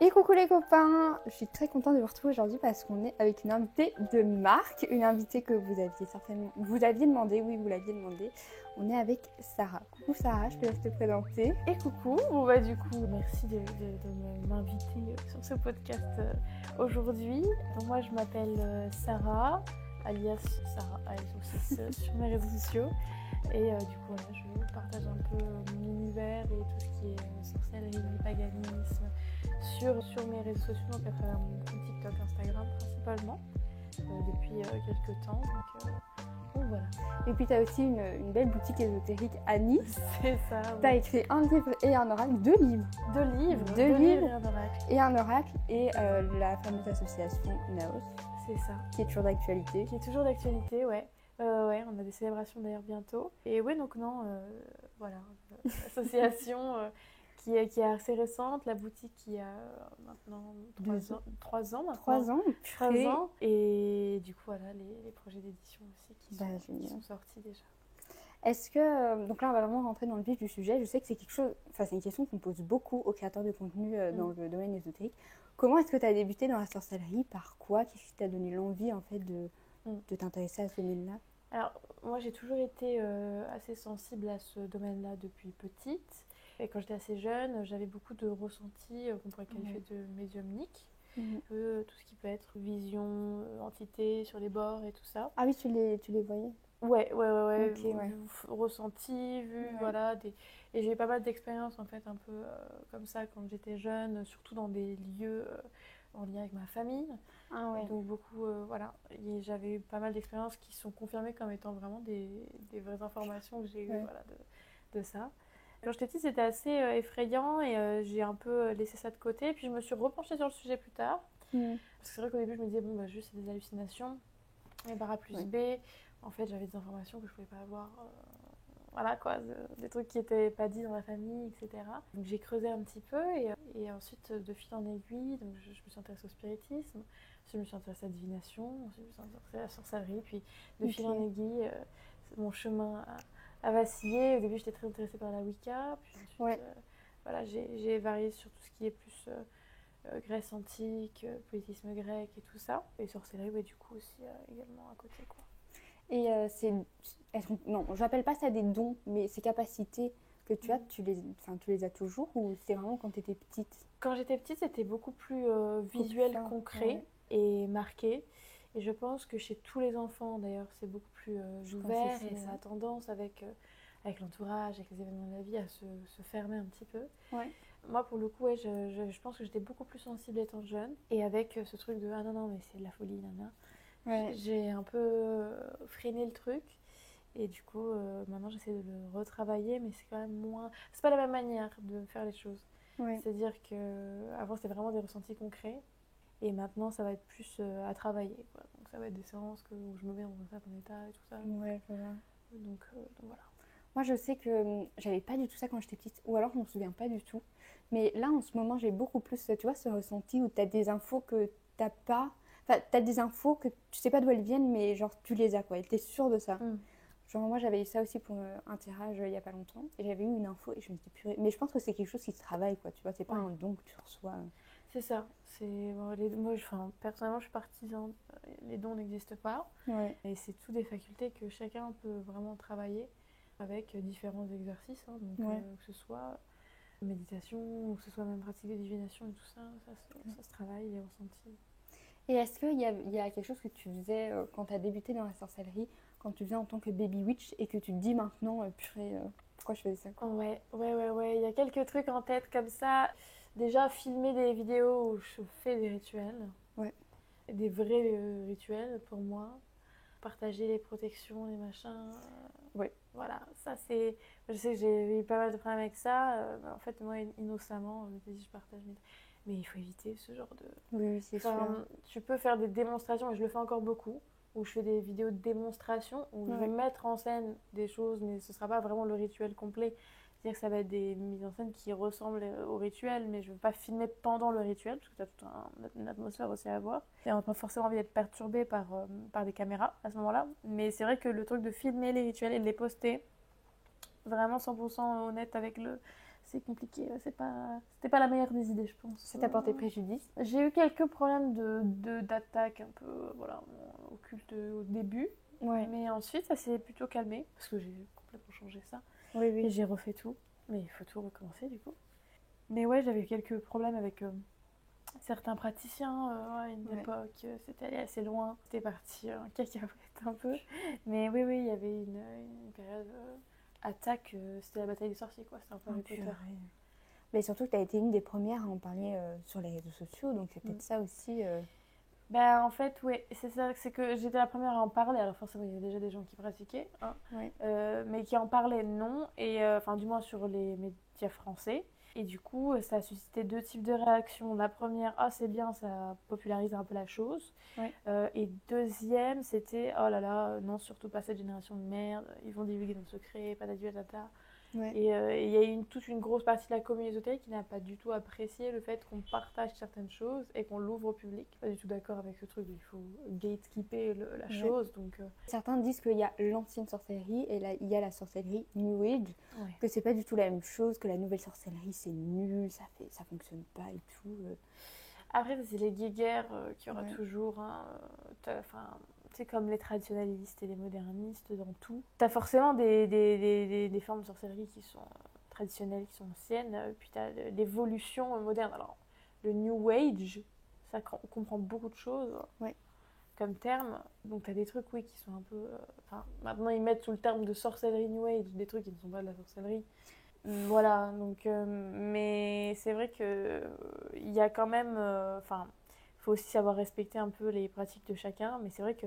Et coucou les copains, je suis très contente de vous retrouver aujourd'hui parce qu'on est avec une invitée de marque, une invitée que vous aviez certainement, vous l'aviez demandé. On est avec Sarah. Coucou Sarah, je te laisse te présenter. Et coucou, du coup, merci de m'inviter sur ce podcast aujourd'hui. Donc moi je m'appelle Sarah, alias Sarah AS6 sur mes réseaux sociaux. Et du coup voilà, je partage un peu mon univers et tout ce qui est sorcellerie, paganisme sur mes réseaux sociaux, donc à travers mon compte TikTok, Instagram principalement, depuis quelques temps. Donc voilà. Et puis tu as aussi une belle boutique ésotérique à Nice. C'est ça. Tu as écrit un livre et un oracle, deux livres et un oracle et la fameuse association Naos. C'est ça. Qui est toujours d'actualité. Ouais. Ouais, on a des célébrations d'ailleurs bientôt. Et ouais, donc non, voilà, l'association qui est assez récente, la boutique qui a maintenant 3 ans. 3 ans. 3 ans. Et du coup, voilà, les projets d'édition aussi qui sont sortis déjà. Est-ce que, donc là on va vraiment rentrer dans le vif du sujet, je sais que c'est c'est une question qu'on pose beaucoup aux créateurs de contenu dans le domaine ésotérique. Comment est-ce que tu as débuté dans la sorcellerie? Par quoi? Qu'est-ce qui t'a donné l'envie en fait de t'intéresser à ce domaine-là? Alors moi j'ai toujours été assez sensible à ce domaine-là depuis petite. Et quand j'étais assez jeune, j'avais beaucoup de ressentis qu'on pourrait qualifier de médiumniques. Tout ce qui peut être vision, entité sur les bords et tout ça. Ah oui, tu les voyais? Ouais. Okay, ouais. Ressenti, vu, voilà. Et j'ai eu pas mal d'expériences en fait un peu comme ça quand j'étais jeune, surtout dans des lieux en lien avec ma famille. Ah ouais. Donc beaucoup, voilà. Et j'avais eu pas mal d'expériences qui sont confirmées comme étant vraiment des vraies informations que j'ai eues de ça. Quand j'étais petite, c'était assez effrayant et j'ai un peu laissé ça de côté. Puis je me suis repenchée sur le sujet plus tard. Parce que c'est vrai qu'au début, je me disais, juste c'est des hallucinations. Et par A plus B, en fait, j'avais des informations que je pouvais pas avoir. Voilà quoi, des trucs qui n'étaient pas dits dans la famille, etc. Donc j'ai creusé un petit peu et ensuite, de fil en aiguille, donc je me suis intéressée au spiritisme. Ensuite, je me suis intéressée à la divination. Ensuite, je me suis intéressée à la sorcellerie. Puis de fil en aiguille, mon chemin a vacillé. Au début, j'étais très intéressée par la Wicca. Puis ensuite, voilà, j'ai varié sur tout ce qui est plus Grèce antique, politisme grec et tout ça. Et sorcellerie, du coup aussi également à côté, quoi. Et non, j'appelle pas ça des dons, mais ces capacités que tu as, tu les as toujours ou c'est vraiment quand tu étais petite? Quand j'étais petite, c'était beaucoup plus visuel, concret et marqué. Et je pense que chez tous les enfants, d'ailleurs, c'est beaucoup plus ouvert et ça a tendance avec l'entourage, avec les événements de la vie, à se fermer un petit peu. Ouais. Moi, pour le coup, je pense que j'étais beaucoup plus sensible étant jeune. Et avec ce truc de « Ah non, mais c'est de la folie, nana ». J'ai un peu freiné le truc. Et du coup, maintenant, j'essaie de le retravailler, mais c'est quand même moins... C'est pas la même manière de faire les choses. C'est-à-dire qu'avant, c'était vraiment des ressentis concrets. Et maintenant, ça va être plus à travailler, quoi. Donc, ça va être des séances où je me mets dans un certain état et tout ça. Ouais, voilà. Donc voilà. Moi, je sais que j'avais pas du tout ça quand j'étais petite, ou alors je m'en souviens pas du tout. Mais là, en ce moment, j'ai beaucoup plus, tu vois, ce ressenti où tu as des infos que t'as pas... Enfin, tu as des infos que tu sais pas d'où elles viennent, mais genre, tu les as, quoi. Et tu es sûre de ça. Genre, moi, j'avais eu ça aussi pour un tirage il y a pas longtemps. Et j'avais eu une info et je me dis, purée. Mais je pense que c'est quelque chose qui se travaille, quoi. Tu vois, c'est pas un don que tu reçois. C'est ça. Personnellement, je suis partisan. Les dons n'existent pas. Et c'est tout des facultés que chacun peut vraiment travailler avec différents exercices. Que ce soit méditation, ou que ce soit même pratique de divination et tout ça, ça se travaille, les ressentis. Et est-ce qu'il y a quelque chose que tu faisais quand tu as débuté dans la sorcellerie, quand tu faisais en tant que baby witch et que tu te dis maintenant, purée, pourquoi je faisais ça, quoi? Ouais. Il y a quelques trucs en tête comme ça. Déjà, filmer des vidéos où je fais des rituels. Des vrais rituels pour moi. Partager les protections, les machins. Voilà, ça c'est... Je sais que j'ai eu pas mal de problèmes avec ça. En fait, moi, innocemment, je me dis, je partage mes... Mais il faut éviter ce genre de... Oui, c'est sûr. Tu peux faire des démonstrations, et je le fais encore beaucoup, où je fais des vidéos de démonstration, où je vais mettre en scène des choses, mais ce ne sera pas vraiment le rituel complet. C'est-à-dire que ça va être des mises en scène qui ressemblent au rituel, mais je ne veux pas filmer pendant le rituel, parce que tu as toute une atmosphère aussi à voir. Et on n'a pas forcément envie d'être perturbé par des caméras à ce moment-là. Mais c'est vrai que le truc de filmer les rituels et de les poster, vraiment 100% honnête avec c'est compliqué. C'était pas la meilleure des idées, je pense. Ça t'a porté préjudice? J'ai eu quelques problèmes d'attaque un peu occulte au début. Ouais. Mais ensuite, ça s'est plutôt calmé parce que j'ai complètement changé ça. Oui, Et oui. j'ai refait tout. Mais il faut tout recommencer du coup. Mais ouais, j'avais quelques problèmes avec certains praticiens à une époque. C'était allé assez loin. C'était parti en cacahuète un peu. Mais oui, il y avait une période attaque. C'était la bataille des sorciers, quoi. C'était un peu Harry Potter. Mais surtout que tu as été une des premières à en parler sur les réseaux sociaux, donc c'est peut-être ça aussi. Ben, en fait, oui, c'est ça, c'est que j'étais la première à en parler. Alors forcément, il y avait déjà des gens qui pratiquaient, hein, mais qui en parlaient, non. Et enfin, du moins sur les médias français. Et du coup, ça a suscité deux types de réactions. La première, ah c'est bien, ça popularise un peu la chose. Et deuxième, c'était, oh là là, non, surtout pas cette génération de merde, ils vont divulguer nos secrets, patati patata. Et il y a eu toute une grosse partie de la communauté ésotérique qui n'a pas du tout apprécié le fait qu'on partage certaines choses et qu'on l'ouvre au public. Pas du tout d'accord avec ce truc, il faut gatekeeper la chose. Donc, certains disent qu'il y a l'ancienne sorcellerie et là, il y a la sorcellerie New Age, que c'est pas du tout la même chose, que la nouvelle sorcellerie c'est nul, ça fonctionne pas et tout. Après, c'est les guéguerres qu'il y aura toujours. C'est comme les traditionalistes et les modernistes dans tout. T'as forcément des formes de sorcellerie qui sont traditionnelles, qui sont anciennes, puis t'as l'évolution moderne. Alors, le New Age, ça comprend beaucoup de choses comme terme. Donc t'as des trucs, oui, qui sont un peu... maintenant, ils mettent sous le terme de sorcellerie New Age des trucs qui ne sont pas de la sorcellerie. Voilà, donc... mais c'est vrai que il y a quand même... il faut aussi savoir respecter un peu les pratiques de chacun, mais c'est vrai que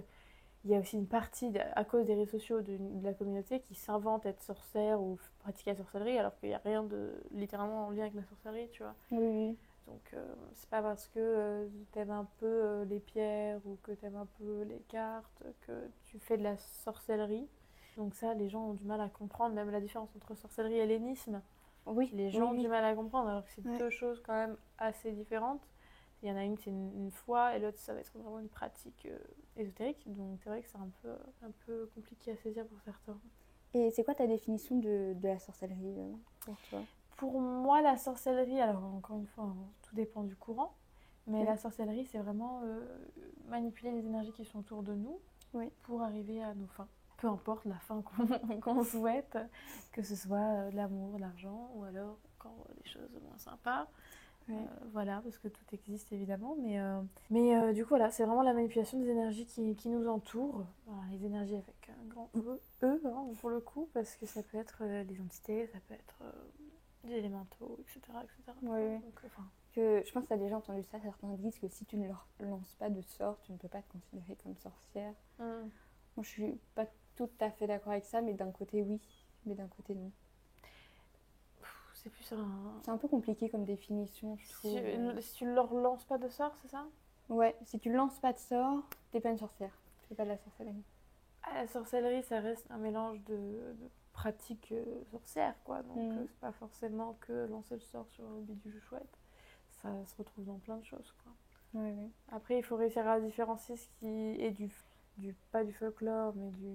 il y a aussi une partie, à cause des réseaux sociaux de la communauté, qui s'invente être sorcière ou pratiquer la sorcellerie, alors qu'il n'y a rien de littéralement en lien avec la sorcellerie, tu vois. Oui. Donc, c'est pas parce que t'aimes un peu les pierres ou que t'aimes un peu les cartes que tu fais de la sorcellerie. Donc ça, les gens ont du mal à comprendre, même la différence entre sorcellerie et hellénisme. Les gens ont du mal à comprendre, alors que c'est deux choses quand même assez différentes. Il y en a une, c'est une foi, et l'autre, ça va être vraiment une pratique ésotérique. Donc c'est vrai que c'est un peu compliqué à saisir pour certains. Et c'est quoi ta définition de la sorcellerie pour toi? Pour moi, la sorcellerie, alors encore une fois, tout dépend du courant, mais la sorcellerie, c'est vraiment manipuler les énergies qui sont autour de nous pour arriver à nos fins. Peu importe la fin qu'on souhaite, que ce soit de l'amour, de l'argent, ou alors encore des choses moins sympas. Voilà, parce que tout existe évidemment, mais du coup voilà, c'est vraiment la manipulation des énergies qui nous entourent. Voilà, les énergies avec un grand E, hein, pour le coup, parce que ça peut être des entités, ça peut être des élémentaux, etc. Donc, je pense que tu as déjà entendu ça, certains disent que si tu ne leur lances pas de sort, tu ne peux pas te considérer comme sorcière. Moi je suis pas tout à fait d'accord avec ça, mais d'un côté oui, mais d'un côté non. C'est plus C'est un peu compliqué comme définition, je trouve. Si tu leur lances pas de sort, c'est ça? Ouais, si tu lances pas de sort, t'es pas une sorcière. C'est pas de la sorcellerie. La sorcellerie, ça reste un mélange de pratiques sorcières, quoi. Donc c'est pas forcément que lancer le sort sur un bidule chouette. Ça se retrouve dans plein de choses, quoi. Après, il faut réussir à différencier ce qui est pas du folklore, mais du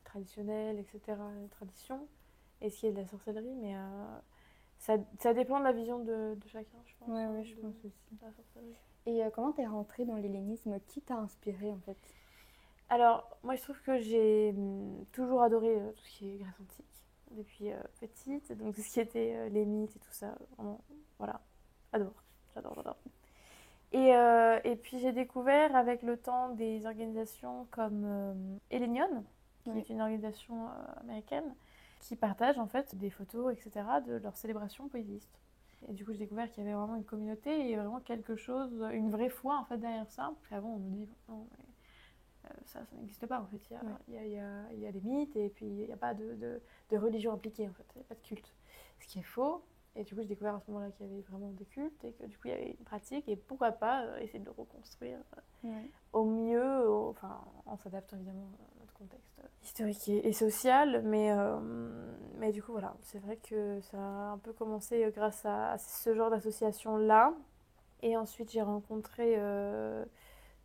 traditionnel, etc., la tradition, et ce qui est de la sorcellerie, mais ça dépend de la vision de chacun, je pense. Je pense aussi. La sorcellerie. Et comment t'es rentrée dans l'hellénisme? Qui t'a inspirée, en fait? Alors, moi, je trouve que j'ai toujours adoré tout ce qui est Grèce antique, depuis petite, donc tout ce qui était les mythes et tout ça, vraiment, voilà, j'adore. Et puis j'ai découvert avec le temps des organisations comme Hellénion, qui est une organisation américaine, qui partage en fait des photos, etc., de leurs célébrations poésistes. Et du coup, j'ai découvert qu'il y avait vraiment une communauté et vraiment quelque chose, une vraie foi en fait derrière ça. Parce qu'avant, on nous dit, non, mais ça n'existe pas en fait. Il y a des mythes et puis il n'y a pas de religion impliquée en fait. Il n'y a pas de culte. Ce qui est faux. Et du coup, j'ai découvert à ce moment-là qu'il y avait vraiment des cultes et que du coup, il y avait une pratique. Et pourquoi pas essayer de le reconstruire au mieux, en s'adaptant évidemment à notre contexte historique et social. Mais du coup, voilà, c'est vrai que ça a un peu commencé grâce à ce genre d'association-là. Et ensuite, j'ai rencontré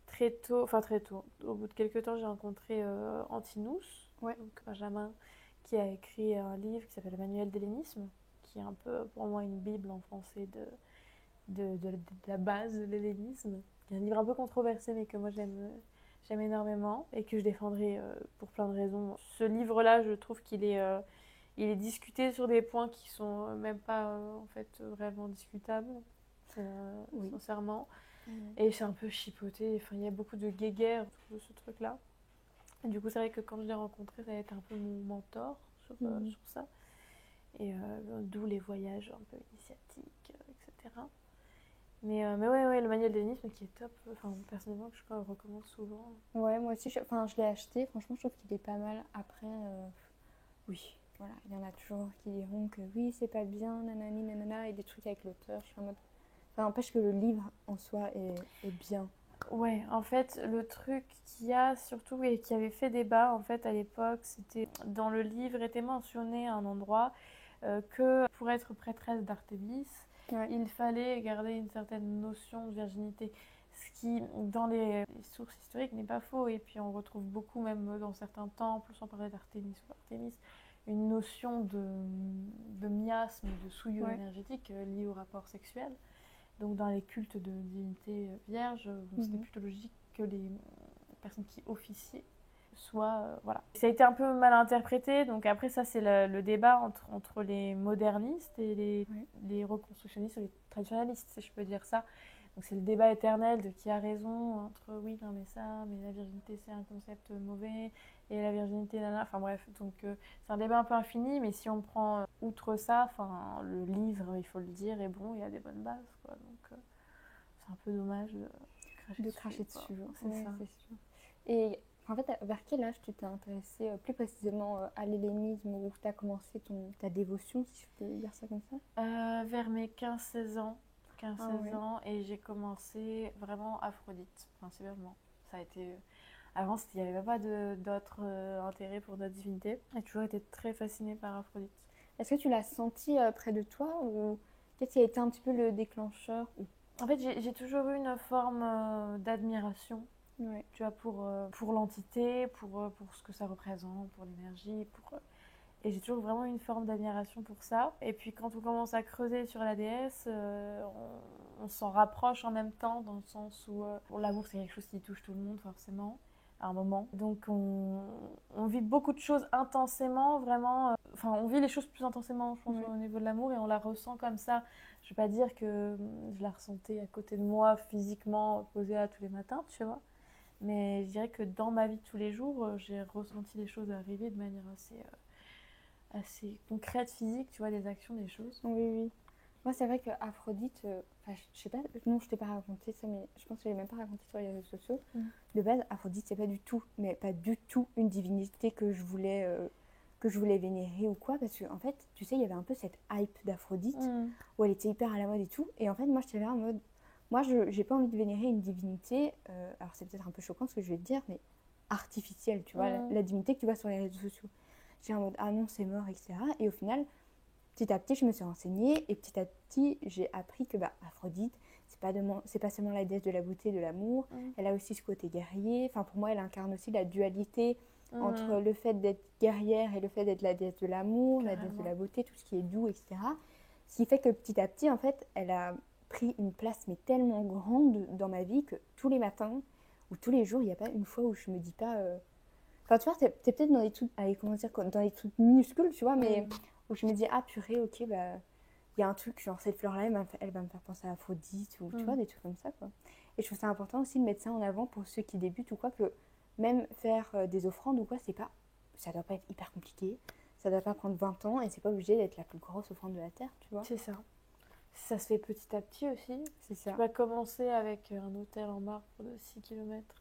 très tôt, au bout de quelques temps, j'ai rencontré Antinous, donc Benjamin, qui a écrit un livre qui s'appelle Manuel d'hellénisme, qui est un peu pour moi une bible en français de la base de l'hellénisme. C'est un livre un peu controversé, mais que moi j'aime énormément et que je défendrai pour plein de raisons. Ce livre-là, je trouve il est discuté sur des points qui sont même pas en fait vraiment discutables, Oui. sincèrement. Et c'est un peu chipoté. Enfin, il y a beaucoup de guéguerre autour de ce truc-là. Et du coup, c'est vrai que quand je l'ai rencontré, ça a été un peu mon mentor sur ça. Et d'où les voyages un peu initiatiques, etc. Mais ouais, le manuel d'hellénisme qui est top. Enfin, personnellement, je le recommande souvent. Ouais, moi aussi, je l'ai acheté. Franchement, je trouve qu'il est pas mal. Après, oui, voilà, il y en a toujours qui diront que oui, c'est pas bien, nanani, nanana, et des trucs avec l'auteur. Je suis en mode. Ça n'empêche que le livre en soi est bien. Ouais, en fait, le truc qu'il y a surtout et qui avait fait débat en fait à l'époque, c'était dans le livre était mentionné à un endroit que pour être prêtresse d'Artémis, Ouais. il fallait garder une certaine notion de virginité. Ce qui, dans les sources historiques, n'est pas faux. Et puis on retrouve beaucoup, même dans certains temples, sans parler d'Artémis ou Artémis, une notion de miasme, de souillure énergétique liée au rapport sexuel. Donc dans les cultes de divinité vierge, c'était plutôt logique que les personnes qui officiaient soient... voilà. Ça a été un peu mal interprété, donc après ça c'est le débat entre les modernistes et les reconstructionnistes ou les traditionnalistes, si je peux dire ça. Donc c'est le débat éternel de qui a raison entre oui, non mais ça, mais la virginité c'est un concept mauvais, et la virginité, nana, enfin bref, donc c'est un débat un peu infini, mais si on prend outre ça, enfin le livre, il faut le dire, est bon, il y a des bonnes bases, quoi, donc c'est un peu dommage de cracher dessus. C'est ça. C'est sûr. Et en fait, vers quel âge tu t'es intéressée plus précisément à l'hellénisme, où tu as commencé ta dévotion, si je peux dire ça comme ça? Vers mes 15-16 ans. 15-16 ans, et j'ai commencé vraiment Aphrodite, principalement. Ça a été... Avant, il n'y avait pas d'autres intérêts pour d'autres divinités. J'ai toujours été très fascinée par Aphrodite. Est-ce que tu l'as senti près de toi, ou qu'est-ce qui a été un petit peu le déclencheur? En fait, j'ai toujours eu une forme d'admiration, tu vois, pour l'entité, pour ce que ça représente, pour l'énergie, et j'ai toujours vraiment une forme d'admiration pour ça. Et puis quand on commence à creuser sur la déesse, on s'en rapproche en même temps, dans le sens où l'amour c'est quelque chose qui touche tout le monde forcément, à un moment. Donc on vit beaucoup de choses intensément, vraiment. Enfin, on vit les choses plus intensément, je pense, au niveau de l'amour, et on la ressent comme ça. Je ne vais pas dire que je la ressentais à côté de moi, physiquement, posée là tous les matins, tu vois. Mais je dirais que dans ma vie de tous les jours, j'ai ressenti les choses arriver de manière assez concrète, physique, tu vois, des actions, des choses. Oui. Moi, c'est vrai que Aphrodite, je sais pas, non, je t'ai pas raconté ça, mais je pense que je l'ai même pas raconté sur les réseaux sociaux. De base, Aphrodite, c'est pas du tout, mais pas du tout une divinité que je voulais vénérer ou quoi, parce qu'en fait, tu sais, il y avait un peu cette hype d'Aphrodite, où elle était hyper à la mode et tout, et en fait, moi, j'étais là en mode, moi, j'ai pas envie de vénérer une divinité, alors c'est peut-être un peu choquant ce que je vais te dire, mais artificielle, tu vois, la divinité que tu vois sur les réseaux sociaux. J'étais en mode, ah non, c'est mort, etc. Et au final, petit à petit, je me suis renseignée, et petit à petit, j'ai appris que Aphrodite, c'est pas seulement la déesse de la beauté et de l'amour, elle a aussi ce côté guerrier. Enfin, pour moi, elle incarne aussi la dualité entre le fait d'être guerrière et le fait d'être la déesse de l'amour, la déesse de la beauté, tout ce qui est doux, etc. Ce qui fait que petit à petit, en fait, elle a pris une place mais tellement grande dans ma vie que tous les matins ou tous les jours, il n'y a pas une fois où je me dis pas... Enfin, tu vois, t'es peut-être dans des trucs, dans des trucs minuscules, tu vois, mais où je me dis, ah purée, ok, il y a un truc, genre cette fleur-là, elle va me faire penser à Aphrodite, ou tu vois, des trucs comme ça, quoi. Et je trouve ça important aussi de mettre ça en avant pour ceux qui débutent ou quoi, que même faire des offrandes ou quoi, ça doit pas être hyper compliqué, ça doit pas prendre 20 ans, et c'est pas obligé d'être la plus grosse offrande de la Terre, tu vois. C'est ça. Ça se fait petit à petit aussi. C'est ça. Tu vas commencer avec un autel en marbre de 6 km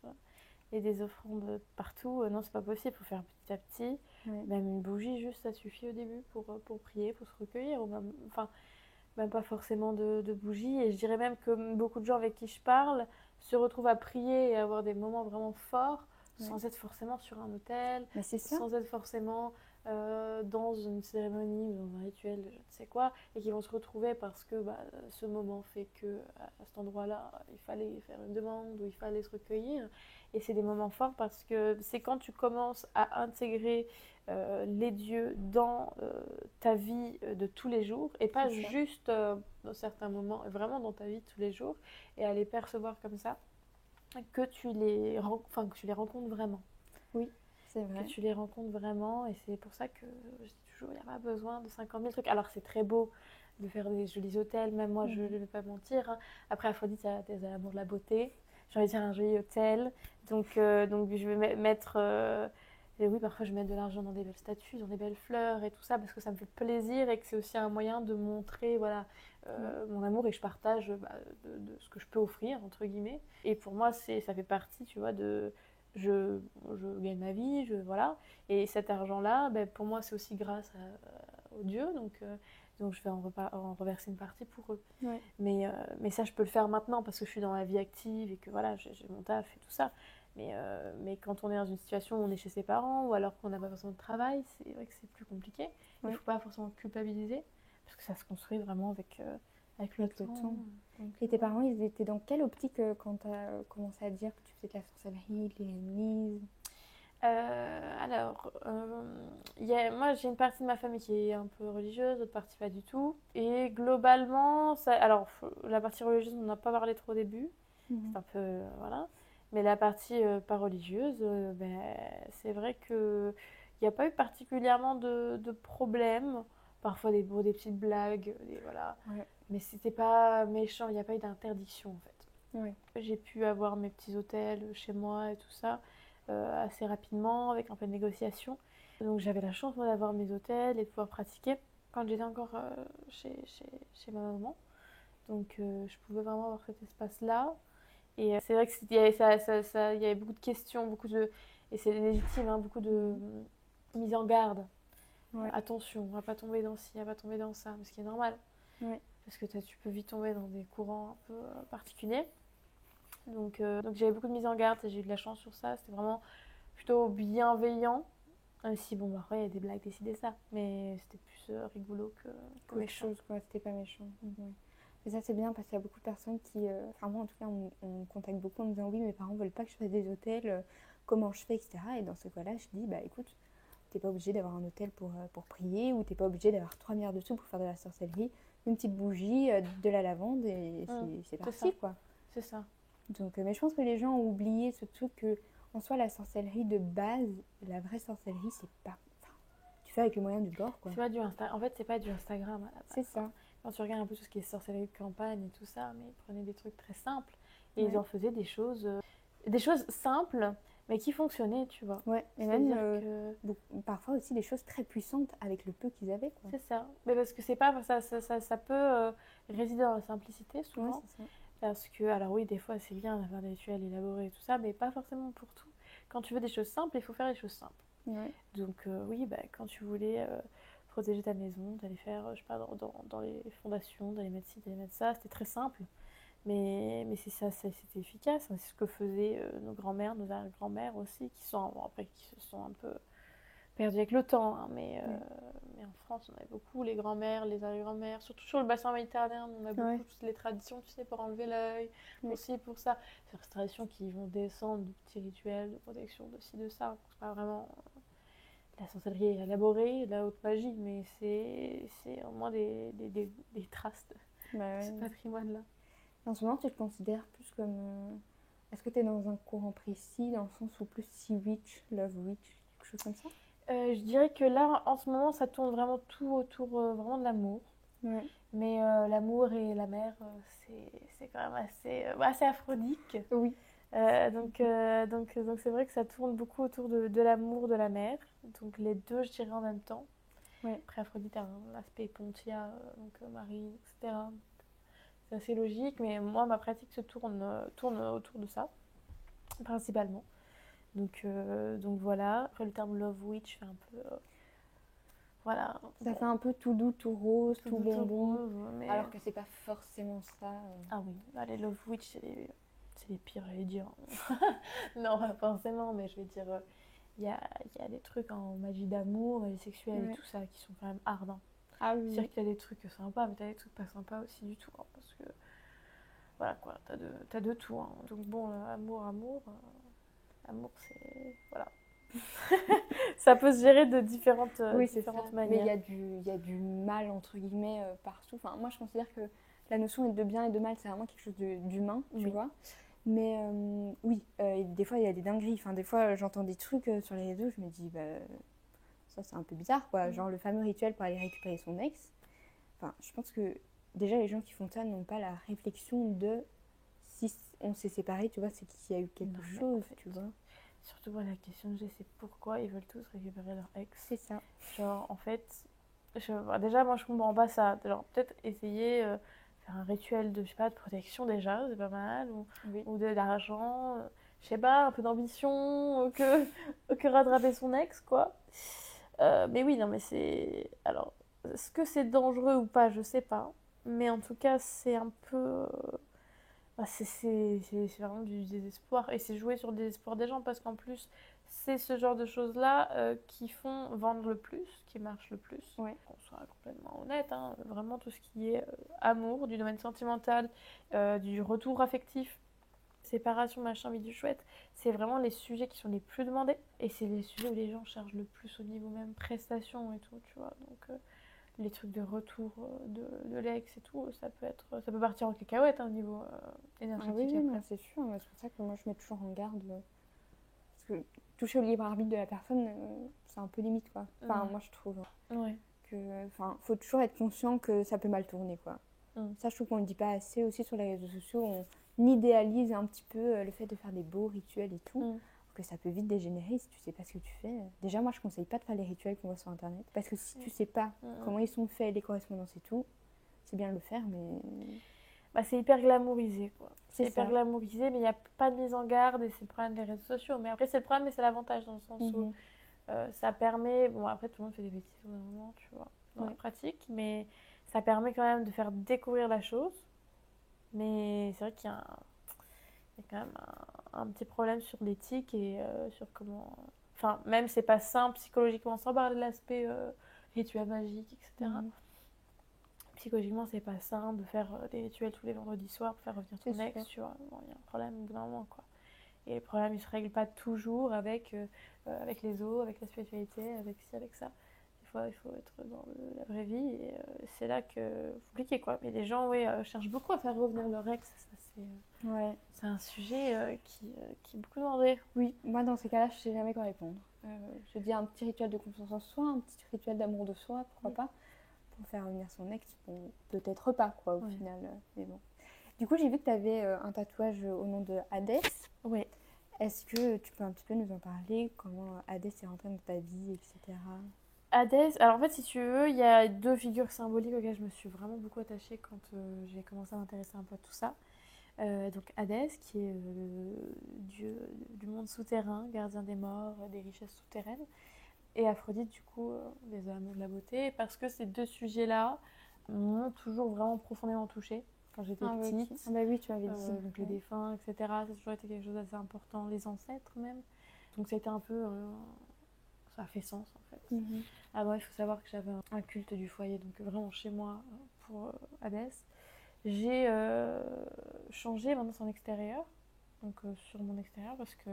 et des offrandes partout. Non, c'est pas possible, il faut faire petit à petit. Même une bougie, juste, ça suffit au début pour prier, pour se recueillir. Ou même pas forcément de bougie. Et je dirais même que beaucoup de gens avec qui je parle se retrouvent à prier et à avoir des moments vraiment forts sans être forcément sur un autel, sans être forcément dans une cérémonie ou dans un rituel, je ne sais quoi, et qui vont se retrouver parce que ce moment fait que à cet endroit-là, il fallait faire une demande ou il fallait se recueillir. Et c'est des moments forts parce que c'est quand tu commences à intégrer les dieux dans ta vie de tous les jours et pas juste dans certains moments, vraiment dans ta vie de tous les jours et à les percevoir comme ça, que que tu les rencontres vraiment. Oui, c'est vrai. Que tu les rencontres vraiment et c'est pour ça que je dis toujours, il n'y a pas besoin de 50 000 trucs. Alors c'est très beau de faire des jolis hôtels, même moi je ne vais pas mentir. Hein. Après Aphrodite, ça a l'amour de la beauté. J'ai envie de dire un joli hôtel. Donc je vais mettre... et oui, parfois je mets de l'argent dans des belles statues, dans des belles fleurs et tout ça parce que ça me fait plaisir et que c'est aussi un moyen de montrer mon amour et que je partage de ce que je peux offrir, entre guillemets. Et pour moi, ça fait partie, tu vois, je gagne ma vie, voilà. Et cet argent-là, pour moi, c'est aussi grâce aux dieux, donc je vais en reverser une partie pour eux. Ouais. Mais ça, je peux le faire maintenant parce que je suis dans la vie active et que voilà, j'ai mon taf et tout ça. Mais quand on est dans une situation où on est chez ses parents ou alors qu'on n'a pas forcément de travail, c'est vrai que c'est plus compliqué. Il ne faut pas forcément culpabiliser parce que ça se construit vraiment avec le temps. Et tes parents, ils étaient dans quelle optique quand tu as commencé à dire que tu faisais de la sorcellerie, de l'hérénisme? Moi j'ai une partie de ma famille qui est un peu religieuse, l'autre partie pas du tout. Et globalement, la partie religieuse, on n'a pas parlé trop au début. C'est un peu, voilà. Mais la partie pas religieuse, c'est vrai qu'il n'y a pas eu particulièrement de problèmes. Parfois des petites blagues, voilà. Ouais. Mais c'était pas méchant, il n'y a pas eu d'interdiction en fait. Ouais. J'ai pu avoir mes petits hôtels chez moi et tout ça assez rapidement, avec un peu de négociation. Donc j'avais la chance moi d'avoir mes hôtels et de pouvoir pratiquer quand j'étais encore chez ma maman. Donc je pouvais vraiment avoir cet espace-là. Et c'est vrai qu'il y avait beaucoup de questions, et c'est légitime, hein, beaucoup de mise en garde. Ouais. Attention, on va pas tomber dans ci, on va pas tomber dans ça, ce qui est normal. Ouais. Parce que tu peux vite tomber dans des courants un peu particuliers. Donc j'avais beaucoup de mise en garde et j'ai eu de la chance sur ça. C'était vraiment plutôt bienveillant. Même si, bon, après, il y a des blagues, décidées ça. Mais c'était plus rigolo que méchant. Quoi. C'était pas méchant. Ouais. Mais ça, c'est bien parce qu'il y a beaucoup de personnes qui... Enfin, moi, en tout cas, on me contacte beaucoup en me disant « Oui, mes parents veulent pas que je fasse des hôtels. Comment je fais, etc. » Et dans ce cas-là, je dis « Bah, écoute, t'es pas obligé d'avoir un hôtel pour prier ou t'es pas obligé d'avoir 3 milliards de sous pour faire de la sorcellerie. Une petite bougie, de la lavande et c'est parti, quoi. » C'est ça. Donc, mais je pense que les gens ont oublié ce truc que, en soi, la sorcellerie de base, la vraie sorcellerie, c'est pas... Enfin, tu fais avec les moyens du bord, quoi. C'est pas en fait, c'est pas du Instagram à la base. C'est ça. Quand tu regardes un peu tout ce qui est sorcellerie de campagne et tout ça, mais ils prenaient des trucs très simples et ils en faisaient des choses simples, mais qui fonctionnaient, tu vois. Ouais, et même parfois aussi des choses très puissantes avec le peu qu'ils avaient, quoi. C'est ça. Mais parce que c'est pas ça peut résider dans la simplicité souvent. Ouais, c'est ça. Parce que, alors oui, des fois c'est bien d'avoir des rituels élaborés et tout ça, mais pas forcément pour tout. Quand tu veux des choses simples, il faut faire les choses simples. Ouais. Donc oui, quand tu voulais protéger ta maison, d'aller faire, je sais pas, dans les fondations, d'aller mettre ci, d'aller mettre ça, c'était très simple. Mais c'est ça, c'était efficace. C'est ce que faisaient nos grands-mères, nos arrière-grands-mères aussi, qui se sont un peu perdues avec le temps. Hein, mais en France, on avait beaucoup les grands-mères, les arrière-grands-mères, surtout sur le bassin méditerranéen, on a beaucoup toutes les traditions, tu sais, pour enlever l'œil, aussi pour ça. C'est des traditions qui vont descendre de petits rituels de protection, de ci, de ça. C'est pas vraiment la sorcellerie élaborée, de la haute magie, mais c'est au moins des traces de ce patrimoine-là. En ce moment, tu te considères plus comme... Est-ce que tu es dans un courant précis, dans le sens où plus Sea Witch, Love Witch, quelque chose comme ça? Je dirais que là, en ce moment, ça tourne vraiment tout autour vraiment de l'amour. Ouais. Mais l'amour et la mer, c'est quand même assez aphrodite. Oui. Donc c'est vrai que ça tourne beaucoup autour de l'amour, de la mer. Donc les deux, je dirais en même temps. Ouais. Après Aphrodite a un aspect Pontia, donc Marie, etc. C'est assez logique, mais moi, ma pratique se tourne autour de ça, principalement. Donc voilà. Après, le terme Love Witch fait un peu... voilà. Ça fait un peu tout doux, tout rose, tout bonbon. Mais... Alors que c'est pas forcément ça. Ah oui, les Love Witch, c'est les pires, j'allais dire. Non, pas forcément, mais je vais dire... il y a des trucs en magie d'amour et sexuelle et tout ça qui sont quand même ardents. Ah oui. C'est-à-dire qu'il y a des trucs sympas, mais t'as des trucs pas sympas aussi du tout. Hein, parce que, voilà quoi, t'as de tout. Hein. Donc bon, amour, c'est... Voilà. Ça peut se gérer de différentes Mais manières. il y a du mal, entre guillemets, partout. Enfin, moi, je considère que la notion de bien et de mal, c'est vraiment quelque chose d'humain, tu vois. Mais oui, et des fois, il y a des dingueries. Enfin, des fois, j'entends des trucs sur les réseaux, je me dis, bah, ça, c'est un peu bizarre, quoi. Genre, le fameux rituel pour aller récupérer son ex. Enfin, je pense que déjà, les gens qui font ça n'ont pas la réflexion de si on s'est séparés, tu vois, c'est qu'il y a eu quelque chose, en fait, tu vois. Surtout, moi, la question que j'ai, c'est pourquoi ils veulent tous récupérer leur ex. C'est ça. Genre, en fait, déjà, moi, je comprends pas ça. Genre, peut-être essayer faire un rituel de, je sais pas, de protection déjà, c'est pas mal. Ou de l'argent, je sais pas, un peu d'ambition, que rattraper son ex, quoi. Mais oui, non, mais c'est... Alors, est-ce que c'est dangereux ou pas, je sais pas. Mais en tout cas, c'est un peu... c'est vraiment du désespoir. Et c'est jouer sur le désespoir des gens parce qu'en plus, c'est ce genre de choses-là qui font vendre le plus, qui marchent le plus. Ouais. Qu'on soit complètement honnête, hein, vraiment tout ce qui est amour, du domaine sentimental, du retour affectif, séparation, machin, bidule chouette, c'est vraiment les sujets qui sont les plus demandés. Et c'est les sujets où les gens cherchent le plus au niveau même prestation et tout, tu vois. Donc, les trucs de retour de l'ex et tout, ça peut partir en cacahuète au niveau énergétique. Ah oui, non, c'est sûr. C'est pour ça que moi, je mets toujours en garde. Parce que toucher au libre arbitre de la personne, c'est un peu limite, quoi. Enfin, moi, je trouve faut toujours être conscient que ça peut mal tourner, quoi. Ça, je trouve qu'on ne le dit pas assez aussi sur les réseaux sociaux. On idéalise un petit peu le fait de faire des beaux rituels et tout. Que ça peut vite dégénérer si tu sais pas ce que tu fais. Déjà, moi, je conseille pas de faire les rituels qu'on voit sur Internet. Parce que si tu sais pas comment ils sont faits, les correspondances et tout, c'est bien de le faire, mais... Bah, c'est hyper glamourisé, quoi. C'est hyper ça. glamourisé, mais il n'y a pas de mise en garde et c'est le problème des réseaux sociaux. Mais après, c'est le problème, mais c'est l'avantage dans le sens où ça permet... Bon, après, tout le monde fait des bêtises au bout d'un moment, tu vois, dans la pratique, mais ça permet quand même de faire découvrir la chose. Mais c'est vrai qu'il y a quand même un petit problème sur l'éthique et sur comment... Enfin, même c'est pas simple psychologiquement, sans parler de l'aspect rituel magique, etc. Psychologiquement, c'est pas simple de faire des rituels tous les vendredis soirs pour faire revenir ton ex, tu vois. Bon, il y a un problème au bout d'un moment, quoi. Et le problème, il se règle pas toujours avec les os, avec la spiritualité, avec ci, avec ça. Des fois, il faut être dans la vraie vie et c'est là que c'est compliqué, quoi. Mais les gens, cherchent beaucoup à faire revenir leur ex. Ça, c'est un sujet qui est beaucoup demandé. Oui, moi, dans ces cas-là, je sais jamais quoi répondre. Je dis un petit rituel de confiance en soi, un petit rituel d'amour de soi, pourquoi pas, pour faire revenir son ex. Bon, peut-être pas, quoi, au final. Mais bon. Du coup, j'ai vu que tu avais un tatouage au nom de Hadès. Oui. Est-ce que tu peux un petit peu nous en parler, comment Hadès est rentré dans ta vie, etc. Hadès, alors en fait, si tu veux, il y a deux figures symboliques auxquelles je me suis vraiment beaucoup attachée quand j'ai commencé à m'intéresser un peu à tout ça. Donc Hadès, qui est le dieu du monde souterrain, gardien des morts, des richesses souterraines, et Aphrodite, du coup, des amours de la beauté, parce que ces deux sujets-là m'ont toujours vraiment profondément touchée quand j'étais petite. Ah bah oui, tu m'avais dit. Donc les défunts, etc., ça a toujours été quelque chose d'assez important, les ancêtres même. Donc ça a été un peu... ça a fait sens, en fait. Avant, il faut savoir que j'avais un culte du foyer, donc vraiment chez moi, pour Hadès. J'ai changé maintenant son extérieur, donc sur mon extérieur, parce que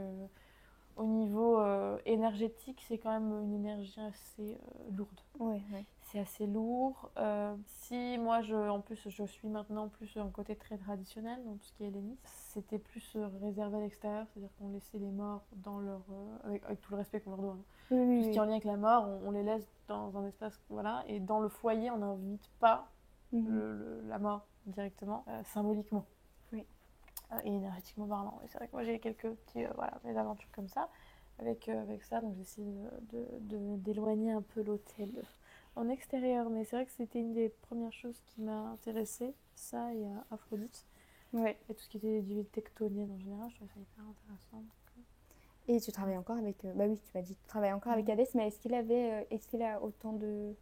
au niveau énergétique, c'est quand même une énergie assez lourde. C'est assez lourd. Si moi, en plus, je suis maintenant plus un côté très traditionnel, dans tout ce qui est helléniste, c'était plus réservé à l'extérieur, c'est-à-dire qu'on laissait les morts dans leur... avec tout le respect qu'on leur doit. Tout ce qui est en lien avec la mort, on les laisse dans un espace, voilà, et dans le foyer, on n'invite pas la mort directement, symboliquement. Et énergétiquement parlant. Et c'est vrai que moi j'ai quelques petits mésaventures comme ça avec ça, donc j'essaie d'éloigner un peu l'hôtel en extérieur, mais c'est vrai que c'était une des premières choses qui m'a intéressée, ça et Aphrodite. Et tout ce qui était des dieux tectoniennes en général, je trouvais ça hyper intéressant. Et tu travailles encore avec... bah oui, tu m'as dit que tu travailles encore avec Hadès, mais est-ce qu'il a autant de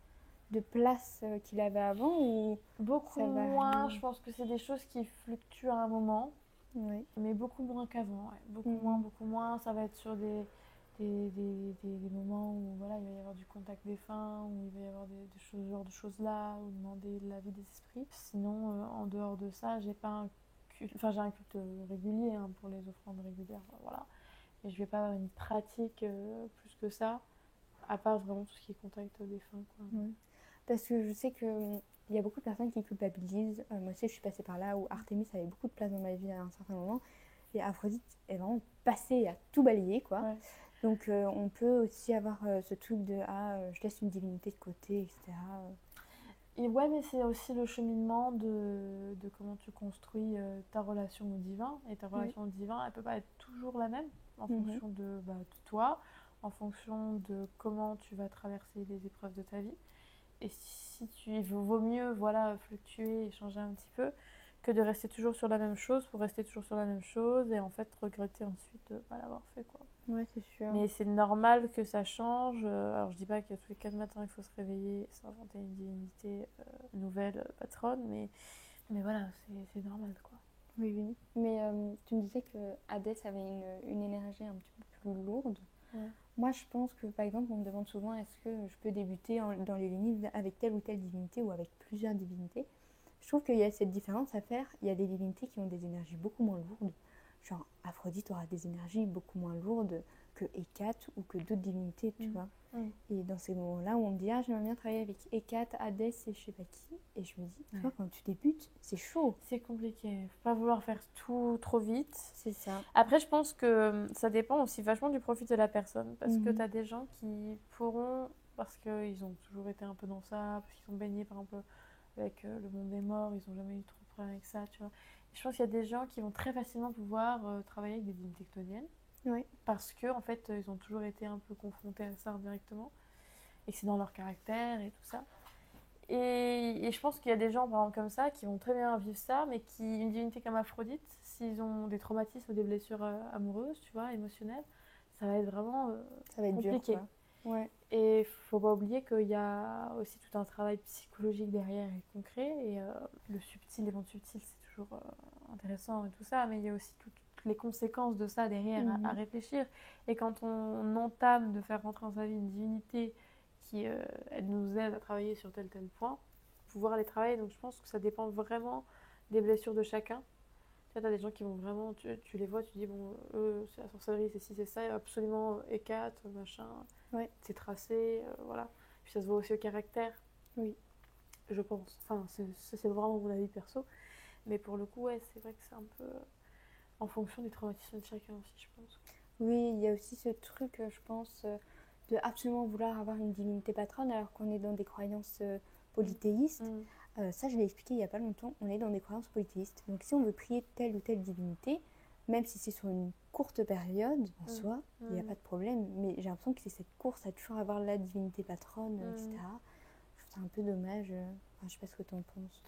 place qu'il avait avant ou beaucoup moins, je pense que c'est des choses qui fluctuent à un moment. Mais beaucoup moins qu'avant, beaucoup moins, ça va être sur des des moments où voilà, il va y avoir du contact défunt, où il va y avoir ce genre de choses-là, ou demander l'avis des esprits. Sinon, en dehors de ça, j'ai pas un culte, enfin j'ai un culte régulier hein, pour les offrandes régulières, voilà. Et je vais pas avoir une pratique plus que ça, à part vraiment tout ce qui est contact défunt, quoi. Parce que je sais que il y a beaucoup de personnes qui culpabilisent. Moi aussi, je suis passée par là où Artémis avait beaucoup de place dans ma vie à un certain moment. Et Aphrodite est vraiment passée à tout balayer, quoi. Ouais. Donc, on peut aussi avoir ce truc de je laisse une divinité de côté, etc. Et ouais, mais c'est aussi le cheminement de comment tu construis ta relation au divin. Et ta relation au divin, elle peut pas être toujours la même en fonction de toi, en fonction de comment tu vas traverser les épreuves de ta vie. Et si tu vaut mieux voilà, fluctuer et changer un petit peu que de rester toujours sur la même chose pour rester toujours sur la même chose et en fait regretter ensuite de ne pas l'avoir fait, quoi. Ouais, c'est sûr. Mais c'est normal que ça change. Alors je dis pas que tous les 4 matins il faut se réveiller et s'inventer une divinité nouvelle patronne, mais voilà, c'est normal, quoi. Oui, oui. Mais tu me disais que Hadès avait une énergie un petit peu plus lourde. Ouais. Moi, je pense que, par exemple, on me demande souvent est-ce que je peux débuter dans les lignes avec telle ou telle divinité ou avec plusieurs divinités. Je trouve qu'il y a cette différence à faire. Il y a des divinités qui ont des énergies beaucoup moins lourdes. Genre, Aphrodite aura des énergies beaucoup moins lourdes que Hécate ou que d'autres divinités, tu vois. Et dans ces moments-là où on me dit j'aimerais bien travailler avec Hécate, Hadès et je sais pas qui, et je me dis, tu vois, quand tu débutes, c'est chaud. C'est compliqué. Faut pas vouloir faire tout trop vite. C'est ça. Après, je pense que ça dépend aussi vachement du profil de la personne. Parce que tu as des gens qui pourront, parce qu'ils ont toujours été un peu dans ça, parce qu'ils ont baigné par exemple avec le monde des morts, ils n'ont jamais eu trop de problèmes avec ça, tu vois. Et je pense qu'il y a des gens qui vont très facilement pouvoir travailler avec des divinités chthoniennes. Oui. Parce que en fait, ils ont toujours été un peu confrontés à ça indirectement. Et que c'est dans leur caractère et tout ça. Et je pense qu'il y a des gens par exemple, comme ça qui vont très bien vivre ça, mais qui, une divinité comme Aphrodite, s'ils ont des traumatismes ou des blessures amoureuses, tu vois, émotionnelles, ça va être vraiment ça va être compliqué. Dur, quoi. Ouais. Et il faut pas oublier qu'il y a aussi tout un travail psychologique derrière et concret. Et le subtil, les mondes subtils, c'est toujours intéressant et tout ça, mais il y a aussi toutes les conséquences de ça derrière à réfléchir. Et quand on entame de faire rentrer dans sa vie une divinité qui elle nous aide à travailler sur tel point, pouvoir les travailler. Donc je pense que ça dépend vraiment des blessures de chacun. Tu as des gens qui vont vraiment, tu les vois, tu dis bon, eux, c'est la sorcellerie, c'est ci, c'est ça, absolument Hécate, machin, c'est tracé, voilà. Puis ça se voit aussi au caractère. Oui. Je pense. Enfin, c'est vraiment mon avis perso. Mais pour le coup, ouais, c'est vrai que c'est un peu en fonction des traumatismes de chacun aussi, je pense. Oui, il y a aussi ce truc, je pense, de absolument vouloir avoir une divinité patronne alors qu'on est dans des croyances polythéistes. Ça, je l'ai expliqué il n'y a pas longtemps, on est dans des croyances polythéistes. Donc si on veut prier telle ou telle divinité, même si c'est sur une courte période, en soi, il n'y a pas de problème. Mais j'ai l'impression que c'est cette course à toujours avoir la divinité patronne, etc. Je trouve ça un peu dommage. Enfin, je sais pas ce que tu en penses.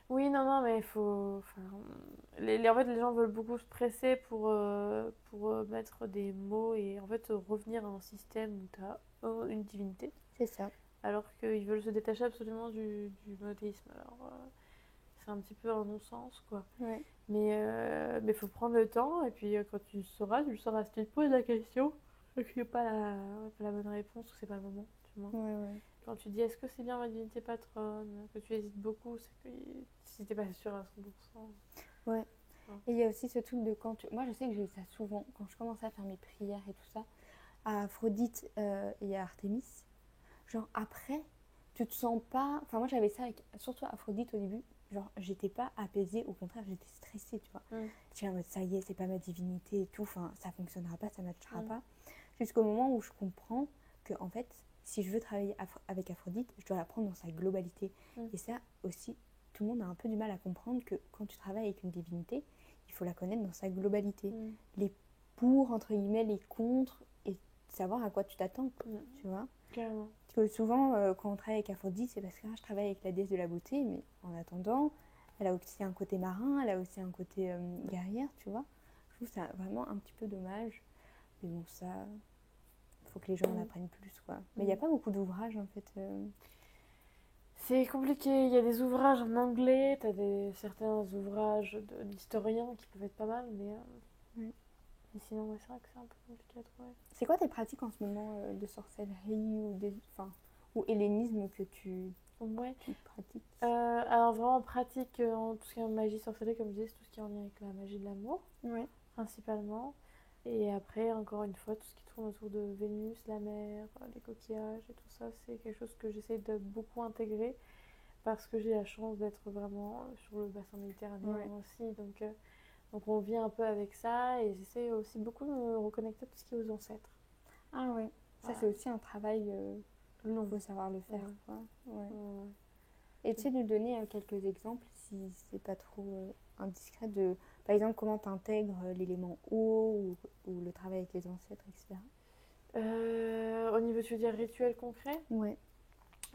Oui, non, mais il faut... Enfin, en fait, les gens veulent beaucoup se presser pour mettre des mots et en fait revenir à un système où tu as une divinité. C'est ça. Alors qu'ils veulent se détacher absolument du monothéisme. Alors, c'est un petit peu un non-sens, quoi. Ouais. Mais il faut prendre le temps, et puis quand tu sauras, si tu te poses la question, et qu'il n'y a pas la bonne réponse, ou c'est pas le moment, tu vois. Ouais. Quand tu dis est-ce que c'est bien ma divinité patronne, que tu hésites beaucoup, c'est que si t'es pas sûr à 100%. Ouais. Et il y a aussi ce truc de quand tu... Moi, je sais que j'ai eu ça souvent, quand je commençais à faire mes prières et tout ça, à Aphrodite et à Artémis. Genre après, tu te sens pas... Enfin moi j'avais ça avec surtout Aphrodite au début. Genre j'étais pas apaisée, au contraire j'étais stressée, tu vois. J'étais en mode ça y est, c'est pas ma divinité et tout. Enfin ça fonctionnera pas, ça matchera pas. Jusqu'au moment où je comprends que en fait, si je veux travailler avec Aphrodite, je dois la prendre dans sa globalité. Et ça aussi, tout le monde a un peu du mal à comprendre que quand tu travailles avec une divinité, il faut la connaître dans sa globalité. Les pour, entre guillemets, les contre, et savoir à quoi tu t'attends, tu vois. Carrément. Parce que souvent, quand on travaille avec Aphrodite, c'est parce que je travaille avec la déesse de la beauté, mais en attendant, elle a aussi un côté marin, elle a aussi un côté guerrière, tu vois. Je trouve ça vraiment un petit peu dommage. Mais bon, ça, il faut que les gens en apprennent plus, quoi. Mais il n'y a pas beaucoup d'ouvrages, en fait. C'est compliqué, il y a des ouvrages en anglais, t'as certains ouvrages d'historiens qui peuvent être pas mal, mais Et sinon, ouais, c'est vrai que c'est un peu compliqué à trouver. C'est quoi tes pratiques en ce moment de sorcellerie ou hellénisme que Ouais. tu pratiques? Alors vraiment pratique en tout ce qui est magie sorcellerie, comme je disais, c'est tout ce qui est en lien avec la magie de l'amour, Ouais. principalement. Et après, encore une fois, tout ce qui tourne autour de Vénus, la mer, les coquillages et tout ça, c'est quelque chose que j'essaie de beaucoup intégrer parce que j'ai la chance d'être vraiment sur le bassin méditerranéen aussi. Donc on vit un peu avec ça et j'essaie aussi beaucoup de me reconnecter à tout ce qui est aux ancêtres. Ah ouais. Ça, Voilà. c'est aussi un travail, Long. faut savoir le faire, Ouais. quoi. Ouais. Ouais. Et tu sais nous donner quelques exemples, si c'est pas trop indiscret, de, par exemple, comment tu intègres l'élément eau ou le travail avec les ancêtres, etc. Au niveau, tu veux dire rituel concret? Ouais.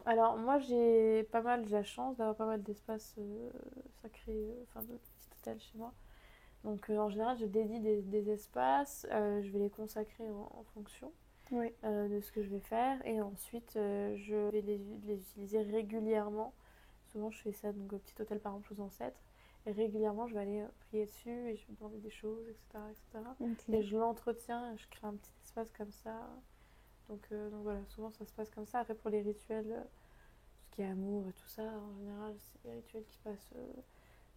Alors moi j'ai la chance d'avoir pas mal d'espaces sacrés, enfin de petits hôtels chez moi. Donc en général je dédie des espaces, je vais les consacrer en fonction Ouais. de ce que je vais faire et ensuite je vais les utiliser régulièrement. Souvent je fais ça donc au petit hôtel par exemple aux ancêtres et régulièrement je vais aller prier dessus et je vais demander des choses, etc. etc. Ok. Et je l'entretiens, je crée un petit espace comme ça. Donc voilà, souvent ça se passe comme ça. Après pour les rituels, tout ce qui est amour et tout ça, en général c'est des rituels qui se passent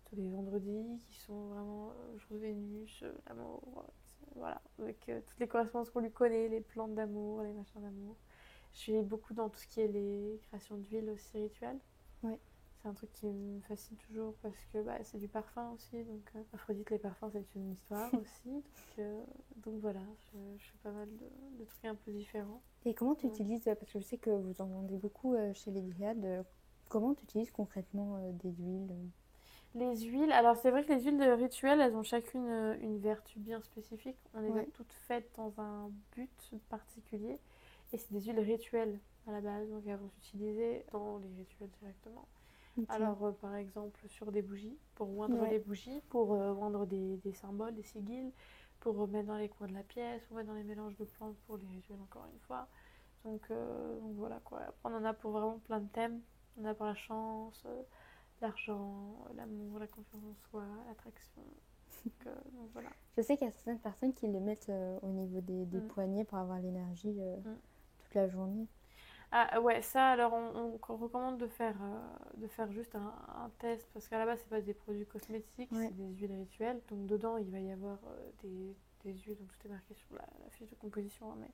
tous les vendredis, qui sont vraiment jour de Vénus, l'amour, voilà, avec toutes les correspondances qu'on lui connaît, les plantes d'amour, les machins d'amour. Je suis beaucoup dans tout ce qui est les créations d'huile aussi rituelles. Ouais. C'est un truc qui me fascine toujours parce que c'est du parfum aussi. Donc, Aphrodite, les parfums, c'est une histoire aussi. Donc voilà, je fais pas mal de trucs un peu différents. Et comment tu utilises, parce que je sais que vous en vendez beaucoup chez les Dryades, comment tu utilises concrètement des huiles Les huiles, alors c'est vrai que les huiles de rituel, elles ont chacune une vertu bien spécifique. On les a toutes faites dans un but particulier. Et c'est des huiles rituelles à la base, donc elles vont s'utiliser dans les rituels directement. Okay. Alors par exemple sur des bougies, pour oindre les bougies, pour oindre des symboles, des sigils, pour mettre dans les coins de la pièce, ou mettre dans les mélanges de plantes pour les rituels encore une fois. Donc voilà quoi. Après on en a pour vraiment plein de thèmes. On a pour la chance, l'argent, l'amour, la confiance en soi, l'attraction. Donc voilà. Je sais qu'il y a certaines personnes qui les mettent au niveau des poignets pour avoir l'énergie toute la journée. Ah ouais, ça alors on recommande de faire juste un test parce qu'à la base c'est pas des produits cosmétiques, c'est des huiles rituelles. Donc dedans il va y avoir des huiles, donc tout est marqué sur la fiche de composition, hein, mais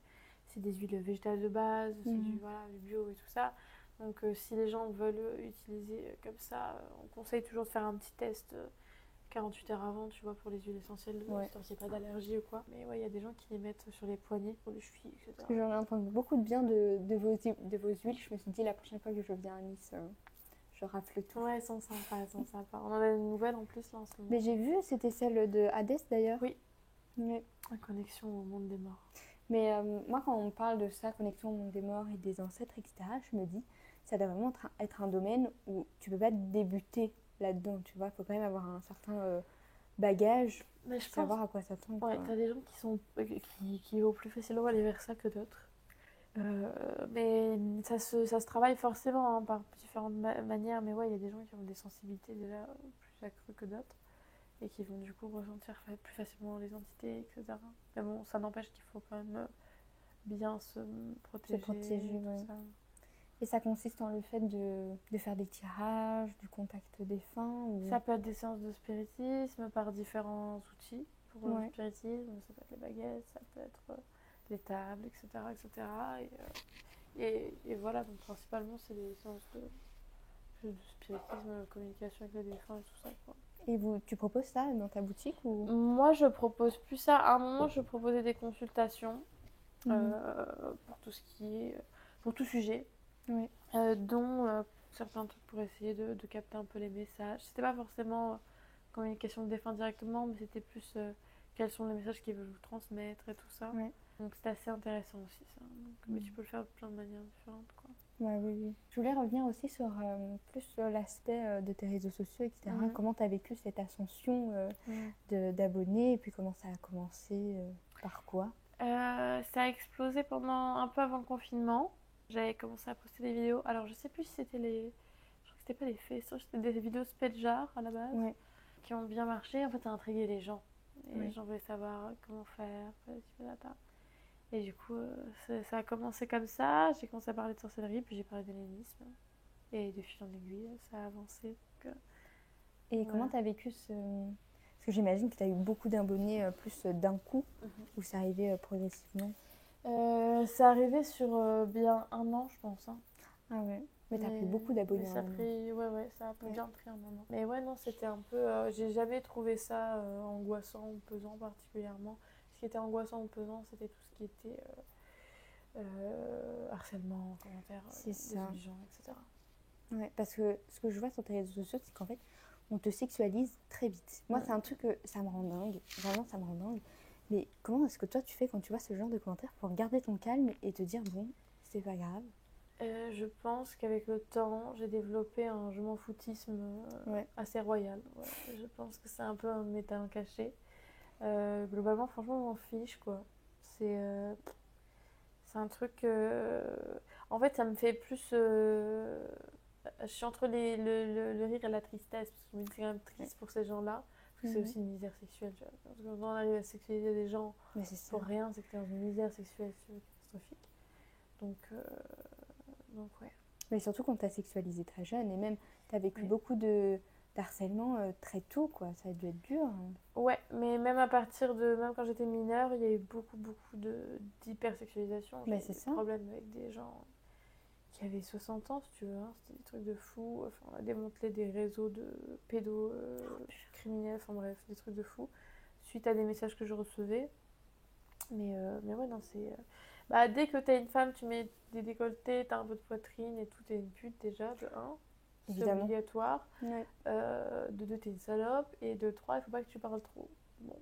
c'est des huiles végétales de base, c'est du bio et tout ça. Donc si les gens veulent utiliser comme ça, on conseille toujours de faire un petit test 48 heures avant, tu vois, pour les huiles essentielles, histoire qu'il n'y ait pas d'allergie ou quoi. Mais ouais, il y a des gens qui les mettent sur les poignets, pour les chevilles, etc. Parce que j'en ai entendu beaucoup de bien de vos huiles. Je me suis dit, la prochaine fois que je viens à Nice, je rafle tout. Ouais, elles sont sympas, elles sont sympas. On en a une nouvelle en plus là en ce moment. Mais j'ai vu, c'était celle de Hadès d'ailleurs. Oui. Mais... La connexion au monde des morts. Mais moi, quand on parle de ça, connexion au monde des morts et des ancêtres, etc., je me dis, ça doit vraiment être un domaine où tu peux pas débuter là-dedans, tu vois. Il faut quand même avoir un certain bagage pour savoir à quoi s'attendre. Ouais, t'as des gens qui vont plus facilement aller vers ça que d'autres. Mais ça se travaille forcément hein, par différentes manières. Mais ouais, il y a des gens qui ont des sensibilités déjà plus accrues que d'autres et qui vont du coup ressentir plus facilement les entités, etc. Mais bon, ça n'empêche qu'il faut quand même bien se protéger. Ouais. Ça. Et ça consiste dans le fait de faire des tirages, du contact défunt ou... Ça peut être des séances de spiritisme par différents outils pour le spiritisme. Ça peut être les baguettes, ça peut être les tables, etc. etc. Et voilà, donc principalement c'est des séances de spiritisme, communication avec les défunts et tout ça, quoi. Et tu proposes ça dans ta boutique ou... Moi je propose plus ça. À un moment je proposais des consultations pour tout ce qui est... pour tout sujet. Dont certains trucs pour essayer de capter un peu les messages. C'était pas forcément communication de défunt directement, mais c'était plus quels sont les messages qu'ils veulent vous transmettre et tout ça. Donc c'était assez intéressant aussi ça. Donc, mais tu peux le faire de plein de manières différentes, quoi. Oui. Je voulais revenir aussi sur plus sur l'aspect de tes réseaux sociaux, etc. Comment tu as vécu cette ascension d'abonnés et puis comment ça a commencé, par quoi? Ça a explosé pendant un peu avant le confinement. J'avais commencé à poster des vidéos. Alors je sais plus si c'était les... Je crois que c'était pas des faits, c'était des vidéos Spedjar à la base qui ont bien marché. En fait ça a intrigué les gens. Et Oui. j'en voulais savoir comment faire, patati. Et du coup, ça a commencé comme ça. J'ai commencé à parler de sorcellerie, puis j'ai parlé d'hellénisme. Et de fil en aiguille, ça a avancé. Donc, Et voilà. comment tu as vécu ce... Parce que j'imagine que tu as eu beaucoup d'abonnés plus d'un coup, ou c'est arrivé progressivement. C'est arrivé sur bien un an, je pense. Hein. Ah ouais. Mais tu as pris beaucoup d'abonnés mais en ça a un an. pris, ouais, ça a Ouais. bien pris un moment. Mais ouais, non, c'était un peu. J'ai jamais trouvé ça angoissant ou pesant particulièrement. Ce qui était angoissant ou pesant, c'était tout ce qui était harcèlement, commentaires C'est ça. désobligeants, etc. Ouais, parce que ce que je vois sur tes réseaux sociaux, c'est qu'en fait, on te sexualise très vite. Moi, c'est un truc que ça me rend dingue. Vraiment, ça me rend dingue. Mais comment est-ce que toi, tu fais quand tu vois ce genre de commentaires pour garder ton calme et te dire, bon, c'est pas grave. Je pense qu'avec le temps, j'ai développé un je m'en foutisme Ouais. assez royal. Ouais. Je pense que c'est un peu un métal caché. Globalement, franchement, on m'en fiche, quoi. C'est un truc. En fait, ça me fait plus. Je suis entre le rire et la tristesse, parce que je me dis c'est quand même triste pour ces gens-là, parce que c'est aussi une misère sexuelle, tu vois. Parce que quand on arrive à sexualiser des gens Mais c'est ça. pour rien, c'est que t'es dans une misère sexuelle catastrophique. Donc ouais. Mais surtout quand t'as sexualisé très jeune et même t'as vécu Oui. beaucoup de d'harcèlement très tôt, quoi. Ça a dû être dur. Ouais, mais même à partir de. Même quand j'étais mineure, il y a eu beaucoup d'hypersexualisation. J'ai Mais eu c'est des ça. problèmes avec des gens qui avaient 60 ans, si tu veux. Hein. C'était des trucs de fou. Enfin, on a démantelé des réseaux de pédocriminels, enfin bref, des trucs de fou. Suite à des messages que je recevais. Mais ouais, non, c'est. Bah, dès que t'es une femme, tu mets des décolletés, t'as un peu de poitrine et tout, t'es une pute déjà, de 1. C'est Évidemment. obligatoire. Ouais. De 2, t'es une salope. Et de 3, il faut pas que tu parles trop. Bon.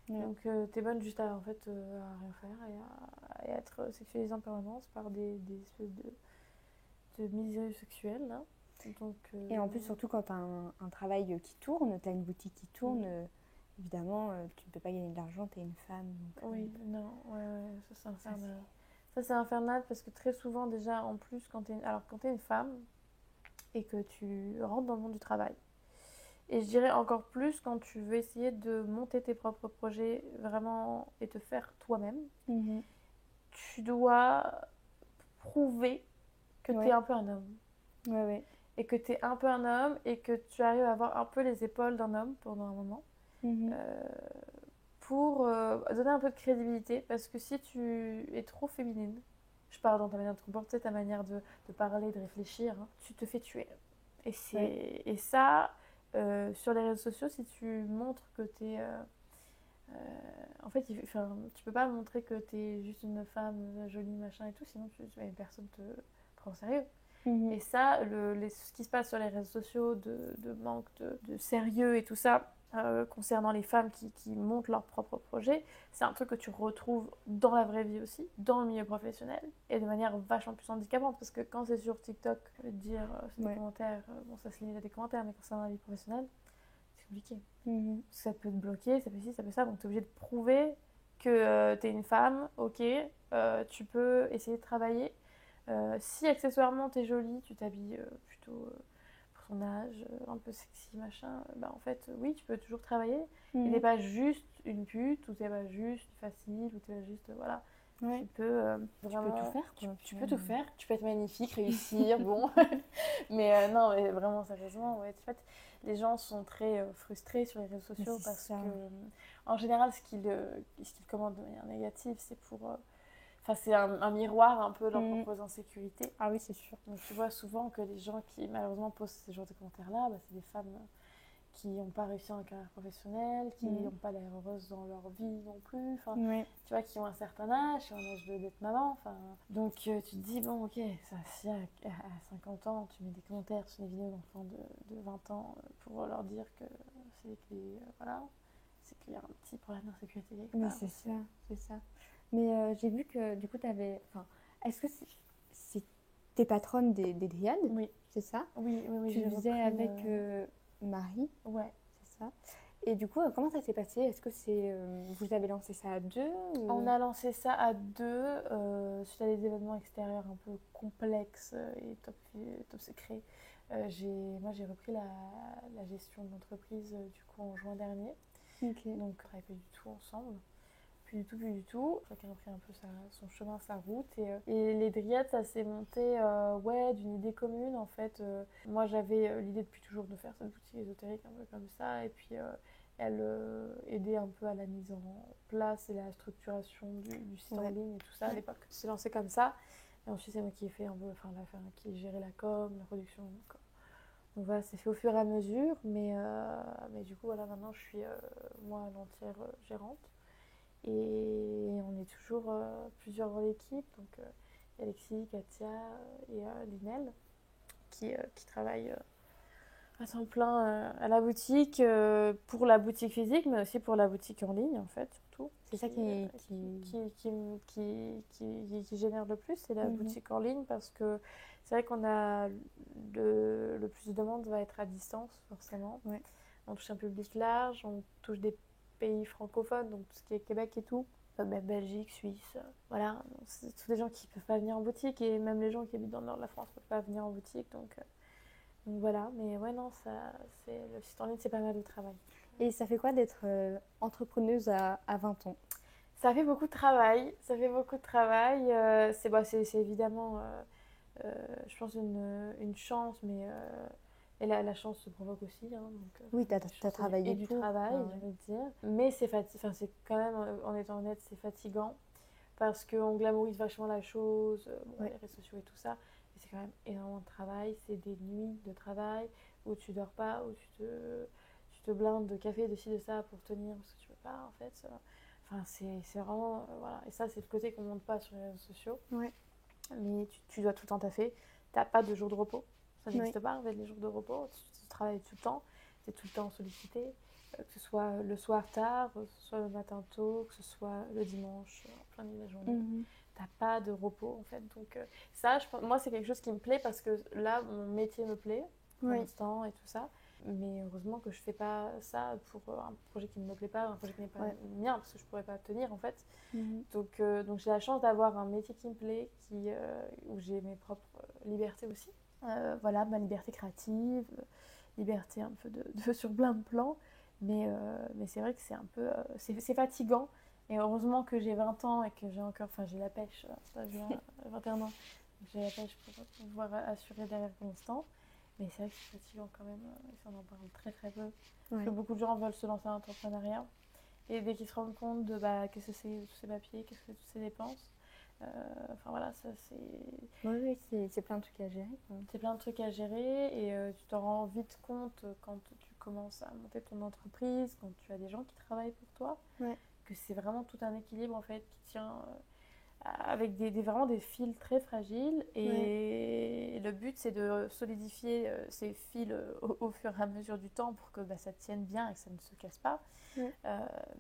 Ouais. Donc t'es bonne juste à, en fait, à rien faire et à être sexualisée en permanence par des espèces de miséreux sexuels là. Donc, Et en plus, surtout quand t'as un travail qui tourne, t'as une boutique qui tourne, évidemment, tu ne peux pas gagner de l'argent, t'es une femme. Donc, oui, non, ouais, ça c'est infernal. Ça c'est infernal parce que très souvent déjà en plus quand t'es une femme et que tu rentres dans le monde du travail. Et je dirais encore plus quand tu veux essayer de monter tes propres projets vraiment et te faire toi-même, tu dois prouver que Ouais. t'es un peu un homme. Ouais, ouais. Et que t'es un peu un homme et que tu arrives à avoir un peu les épaules d'un homme pendant un moment pour donner un peu de crédibilité. Parce que si tu es trop féminine, je parle dans ta manière de te comporter, ta manière de parler, de réfléchir, hein, tu te fais tuer. Et ça, sur les réseaux sociaux, si tu montres que t'es. En fait, tu peux pas montrer que t'es juste une femme jolie, machin et tout, sinon personne te prend au sérieux. Et ça, ce qui se passe sur les réseaux sociaux de manque de sérieux et tout ça, concernant les femmes qui montent leurs propres projets, c'est un truc que tu retrouves dans la vraie vie aussi, dans le milieu professionnel, et de manière vachement plus handicapante, parce que quand c'est sur TikTok, dire c'est des commentaires, bon ça se limite à des commentaires, mais quand c'est dans la vie professionnelle, c'est compliqué. Ça peut te bloquer, ça peut ci, ça peut ça, donc tu es obligé de prouver que tu es une femme, ok, tu peux essayer de travailler. Si accessoirement t'es jolie, tu t'habilles plutôt pour ton âge, un peu sexy, machin, bah en fait, oui, tu peux toujours travailler. Et t'es pas juste une pute, ou t'es pas juste facile, ou t'es pas juste. Voilà. Ouais. Tu peux vraiment. Tu peux tout faire, quoi. Tu peux tout faire. Tu peux être magnifique, réussir, bon. Mais non, mais vraiment, sérieusement, ouais. En fait, les gens sont très frustrés sur les réseaux sociaux parce ça. que, en général, ce qu'ils commandent de manière négative, c'est pour. Enfin, c'est un miroir un peu de leurs propres insécurités. Ah oui, c'est sûr. Donc tu vois souvent que les gens qui malheureusement posent ce genre de commentaires-là, bah, c'est des femmes qui n'ont pas réussi en carrière professionnelle, qui n'ont pas l'air heureuses dans leur vie non plus, enfin, tu vois, qui ont un certain âge, qui ont l'âge d'être maman, enfin. Donc tu te dis, bon ok, ça, si à 50 ans tu mets des commentaires sur des vidéos d'enfants de 20 ans pour leur dire que c'est voilà, c'est qu'il y a un petit problème d'insécurité quelque part. Mais c'est ça. Mais j'ai vu que du coup, tu avais. Enfin, est-ce que t'es patronne des Dryades? Oui. C'est ça? Oui, Tu faisais avec Marie? Ouais. C'est ça. Et du coup, comment ça s'est passé? Est-ce que vous avez lancé ça à deux ou... On a lancé ça à deux suite à des événements extérieurs un peu complexes et top secret. Moi, j'ai repris la gestion de l'entreprise du coup en juin dernier. Ok. Donc on ne travaille pas du tout ensemble. Plus du tout. Chacun a pris un peu son chemin, sa route. Et les Driettes, ça s'est monté d'une idée commune en fait. Moi j'avais l'idée depuis toujours de faire cette boutique ésotérique un peu comme ça. Et puis elle aidait un peu à la mise en place et la structuration du site en ligne et tout ça à l'époque. C'est lancé comme ça. Et ensuite c'est moi qui ai fait un peu, qui ai géré la com, la production. Donc voilà, c'est fait au fur et à mesure. Mais du coup voilà, maintenant je suis moi l'entière gérante. Et on est toujours plusieurs dans l'équipe. Donc Alexis, Katia et Linel qui travaillent à temps plein à la boutique, pour la boutique physique, mais aussi pour la boutique en ligne, en fait, surtout. C'est ça qui génère le plus, c'est la boutique en ligne, parce que c'est vrai qu'on a le plus de demandes va être à distance, forcément. Ouais. On touche un public large, on touche des pays francophones, donc tout ce qui est Québec et tout. Même Belgique, Suisse, voilà. C'est tous des gens qui ne peuvent pas venir en boutique, et même les gens qui habitent dans le nord de la France ne peuvent pas venir en boutique, donc voilà, mais ouais, non, le site en ligne, c'est pas mal de travail. Et ça fait quoi d'être entrepreneuse à 20 ans? Ça fait beaucoup de travail, c'est évidemment, je pense, une chance, mais et la chance se provoque aussi. Hein, donc, oui, t'as travaillé du travail, j'ai envie de dire. Mais c'est quand même, en étant honnête, c'est fatigant, parce qu'on glamourise vachement la chose, les réseaux sociaux et tout ça. C'est quand même énormément de travail, c'est des nuits de travail où tu dors pas, où tu te blindes de café, de ci, de ça pour tenir, parce que tu peux pas en fait. Enfin, c'est vraiment, voilà. Et ça, c'est le côté qu'on montre pas sur les réseaux sociaux. Ouais. Mais tu dois tout le temps taffer. T'as pas de jour de repos. Ça n'existe pas, en fait, les jours de repos. Tu travailles tout le temps. Tu es tout le temps sollicité. Que ce soit le soir tard, que ce soit le matin tôt, que ce soit le dimanche, en plein milieu de la journée. T'as pas de repos en fait, donc ça moi c'est quelque chose qui me plaît, parce que là mon métier me plaît pour l'instant et tout ça, mais heureusement que je fais pas ça pour un projet qui ne me plaît pas, un projet qui n'est pas le mien, parce que je pourrais pas tenir en fait. Donc j'ai la chance d'avoir un métier qui me plaît, où j'ai mes propres libertés aussi, voilà, ma liberté créative, liberté un peu de sur plein de plans, mais c'est vrai que c'est un peu c'est fatigant. Et heureusement que j'ai 20 ans et que j'ai la pêche, j'ai 21 ans, j'ai la pêche pour pouvoir assurer derrière pour l'instant. Mais c'est vrai que c'est fatigant quand même, et ça on en parle très très peu. Parce que beaucoup de gens veulent se lancer dans l'entrepreneuriat, et dès qu'ils se rendent compte de qu'est-ce que c'est tous ces papiers, qu'est-ce que c'est toutes ces dépenses, enfin voilà, ça c'est... Oui, c'est plein de trucs à gérer. C'est plein de trucs à gérer, et tu t'en rends vite compte quand tu commences à monter ton entreprise, quand tu as des gens qui travaillent pour toi. Que c'est vraiment tout un équilibre en fait qui tient avec vraiment des fils très fragiles, et le but c'est de solidifier ces fils au fur et à mesure du temps pour que ça tienne bien et que ça ne se casse pas.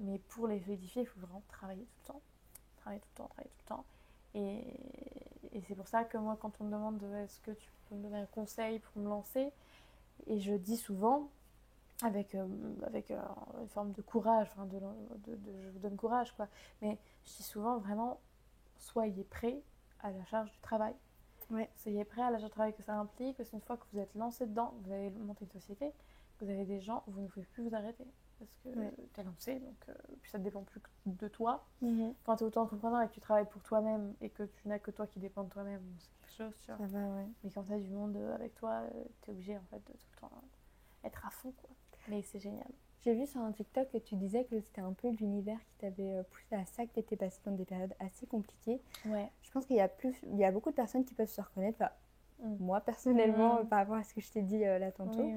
Mais pour les solidifier, il faut vraiment travailler tout le temps. Et c'est pour ça que moi, quand on me demande est-ce que tu peux me donner un conseil pour me lancer, et je dis souvent avec une forme de courage, je vous donne courage quoi, mais je dis souvent vraiment, soyez prêts à la charge du travail. Soyez prêts à la charge du travail que ça implique, parce qu'une fois que vous êtes lancé dedans, vous avez monté une société, vous avez des gens, vous ne pouvez plus vous arrêter, parce que tu es lancé, donc puis ça ne dépend plus que de toi. Quand tu es auto-entrepreneur et que tu travailles pour toi-même et que tu n'as que toi qui dépend de toi-même, c'est quelque chose, tu vois. Ça va, mais quand tu as du monde avec toi, tu es obligé en fait de tout le temps être à fond quoi. Mais c'est génial. J'ai vu sur un TikTok que tu disais que c'était un peu l'univers qui t'avait poussé à ça, que tu étais passée dans des périodes assez compliquées. Je pense qu'il y a beaucoup de personnes qui peuvent se reconnaître. Moi, personnellement, par rapport à ce que je t'ai dit là tantôt.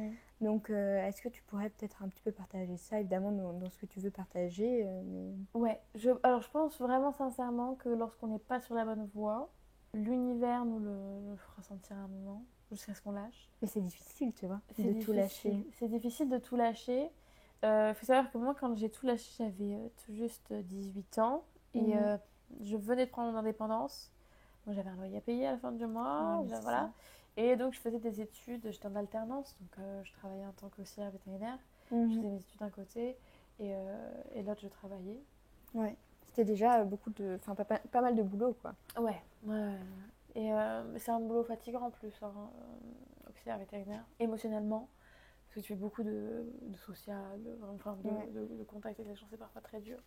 Donc, est-ce que tu pourrais peut-être un petit peu partager ça, évidemment, dans ce que tu veux partager Alors, je pense vraiment sincèrement que lorsqu'on n'est pas sur la bonne voie, l'univers nous le fera sentir à un moment, jusqu'à ce qu'on lâche. Mais c'est difficile, tu vois, tout lâcher. C'est difficile de tout lâcher. Faut savoir que moi, quand j'ai tout lâché, j'avais tout juste 18 ans. Et je venais de prendre mon indépendance. Donc, j'avais un loyer à payer à la fin du mois. Voilà. Et donc, je faisais des études. J'étais en alternance. Donc, je travaillais en tant qu'auxiliaire vétérinaire. Je faisais mes études d'un côté. Et l'autre, je travaillais. C'était déjà pas mal de boulot, quoi. Et c'est un boulot fatigant en plus, auxiliaire vétérinaire, émotionnellement. parce que tu fais beaucoup de social, enfin de contact avec les gens, c'est parfois très dur.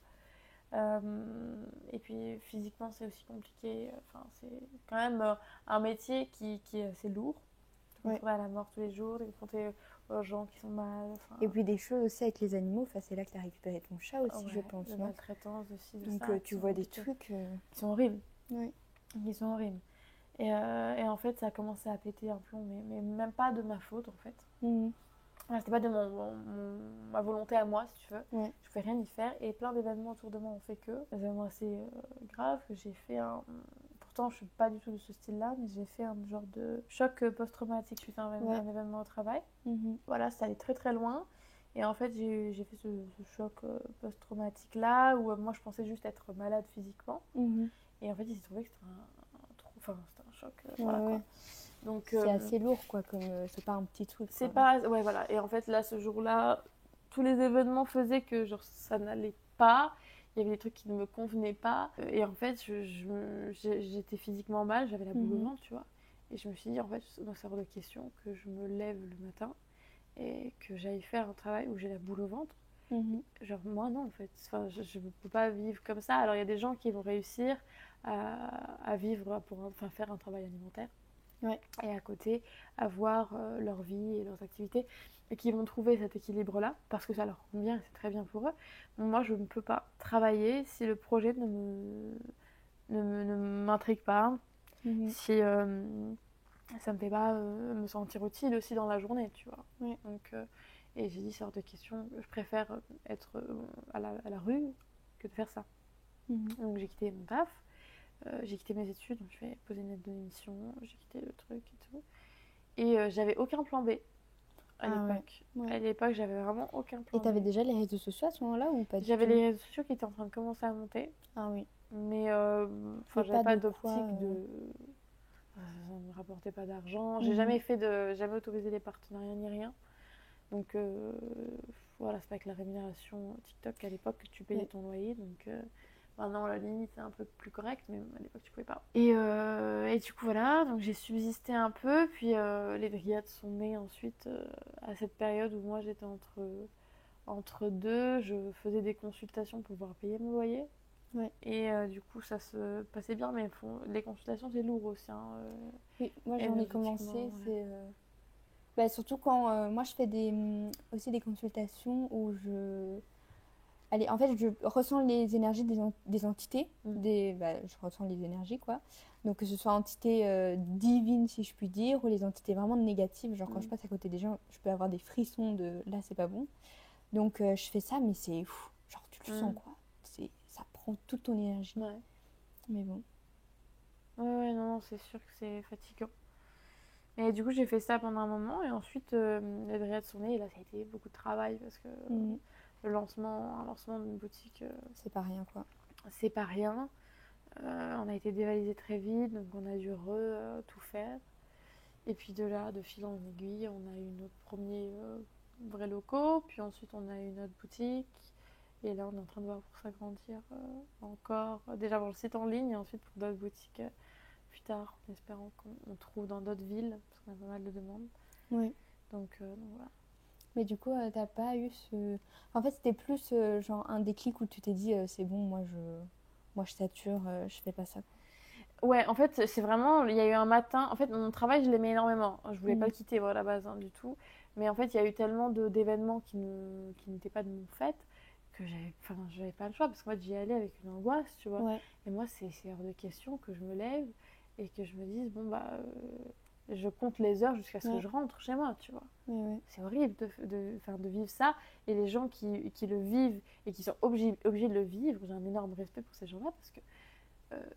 Et puis physiquement c'est aussi compliqué, enfin c'est quand même un métier qui est assez lourd. Tu te retrouves à la mort tous les jours, tu es confronté aux gens qui sont mal. Et puis des choses aussi avec les animaux, c'est là que tu as récupéré ton chat aussi, je pense. De maltraitance aussi, de donc ça. tu vois des trucs qui sont horribles. Oui. Ils sont horribles. Et en fait ça a commencé à péter un plomb, mais même pas de ma faute en fait. C'était pas de ma volonté à moi, si tu veux. Je pouvais rien y faire. Et plein d'événements autour de moi ont fait que. Des événements assez graves que j'ai fait un. Pourtant, je suis pas du tout de ce style-là, mais j'ai fait un genre de choc post-traumatique suite à un événement au travail. Voilà, ça allait très très loin. Et en fait, j'ai fait ce choc post-traumatique-là où moi je pensais juste être malade physiquement. Et en fait, il s'est trouvé que c'était un choc. Voilà quoi. Donc, c'est assez lourd quoi, comme c'est pas un petit truc. C'est pas, ouais voilà. Et en fait là, ce jour-là, tous les événements faisaient que genre ça n'allait pas. Il y avait des trucs qui ne me convenaient pas. Et en fait, j'étais physiquement mal, j'avais la boule au ventre, tu vois. Et je me suis dit en fait, dans ce genre de questions, que je me lève le matin et que j'aille faire un travail où j'ai la boule au ventre. Genre moi non en fait. Enfin, je ne peux pas vivre comme ça. Alors il y a des gens qui vont réussir à vivre faire un travail alimentaire. Et à côté avoir leur vie et leurs activités et qui vont trouver cet équilibre là parce que ça leur convient et c'est très bien pour eux. Moi je ne peux pas travailler si le projet ne m'intrigue pas, si ça me fait pas me sentir utile aussi dans la journée, tu vois. Donc, et j'ai dit, c'est hors de question, je préfère être à la rue que de faire ça. Donc j'ai quitté mon taf. J'ai quitté mes études, donc je vais poser une lettre de démission, j'ai quitté le truc et tout. Et j'avais aucun plan B à l'époque. À l'époque, j'avais vraiment aucun plan B. Et t'avais déjà les réseaux sociaux à ce moment-là ou pas du tout ? J'avais les réseaux sociaux qui étaient en train de commencer à monter. Ah oui. Mais j'avais pas d'optique de... ça ne me rapportait pas d'argent. J'ai jamais autorisé les partenariats ni rien. Donc voilà, c'est pas avec la rémunération TikTok à l'époque que tu payais ton loyer. Donc... Maintenant, la limite, c'est un peu plus correct, mais à l'époque, tu pouvais pas. Et du coup, voilà, donc j'ai subsisté un peu. Puis les Dryades sont nées ensuite à cette période où moi, j'étais entre deux. Je faisais des consultations pour pouvoir payer mon loyer. Et du coup, ça se passait bien, mais les consultations, c'est lourd aussi. Oui, moi, j'en ai commencé. C'est... surtout quand moi, je fais aussi des consultations où en fait, je ressens les énergies des entités. Je ressens les énergies, quoi. Donc, que ce soit entités divines, si je puis dire, ou les entités vraiment négatives. Genre, quand je passe à côté des gens, je peux avoir des frissons de là, c'est pas bon. Donc, je fais ça, mais c'est fou. Genre, tu le sens, quoi. Ça prend toute ton énergie. Mais bon. Ouais, non, c'est sûr que c'est fatigant. Et du coup, j'ai fait ça pendant un moment. Et ensuite, les Dryades sont nées. Et là, ça a été beaucoup de travail parce que... un lancement d'une boutique, c'est pas rien quoi. C'est pas rien. On a été dévalisé très vite, donc on a dû tout faire. Et puis de là, de fil en aiguille, on a eu notre premier vrai locaux, puis ensuite on a eu notre boutique. Et là, on est en train de voir pour s'agrandir encore. Déjà pour le site en ligne et ensuite pour d'autres boutiques plus tard, en espérant qu'on trouve dans d'autres villes, parce qu'on a pas mal de demandes. Donc voilà. Mais du coup, t'as pas eu ce... En fait, c'était plus genre un déclic où tu t'es dit c'est bon, moi je sature, je fais pas ça. Ouais, en fait, c'est vraiment... Il y a eu un matin... En fait, mon travail, je l'aimais énormément. Je voulais pas le quitter à la base du tout. Mais en fait, il y a eu tellement d'événements qui n'étaient pas de mon fait que j'avais pas le choix. Parce qu'en fait, j'y allais avec une angoisse, tu vois. Et moi, c'est hors de question que je me lève et que je me dise, bon, je compte les heures jusqu'à ce que je rentre chez moi, tu vois. C'est horrible de vivre ça. Et les gens qui le vivent et qui sont obligés de le vivre, j'ai un énorme respect pour ces gens-là parce que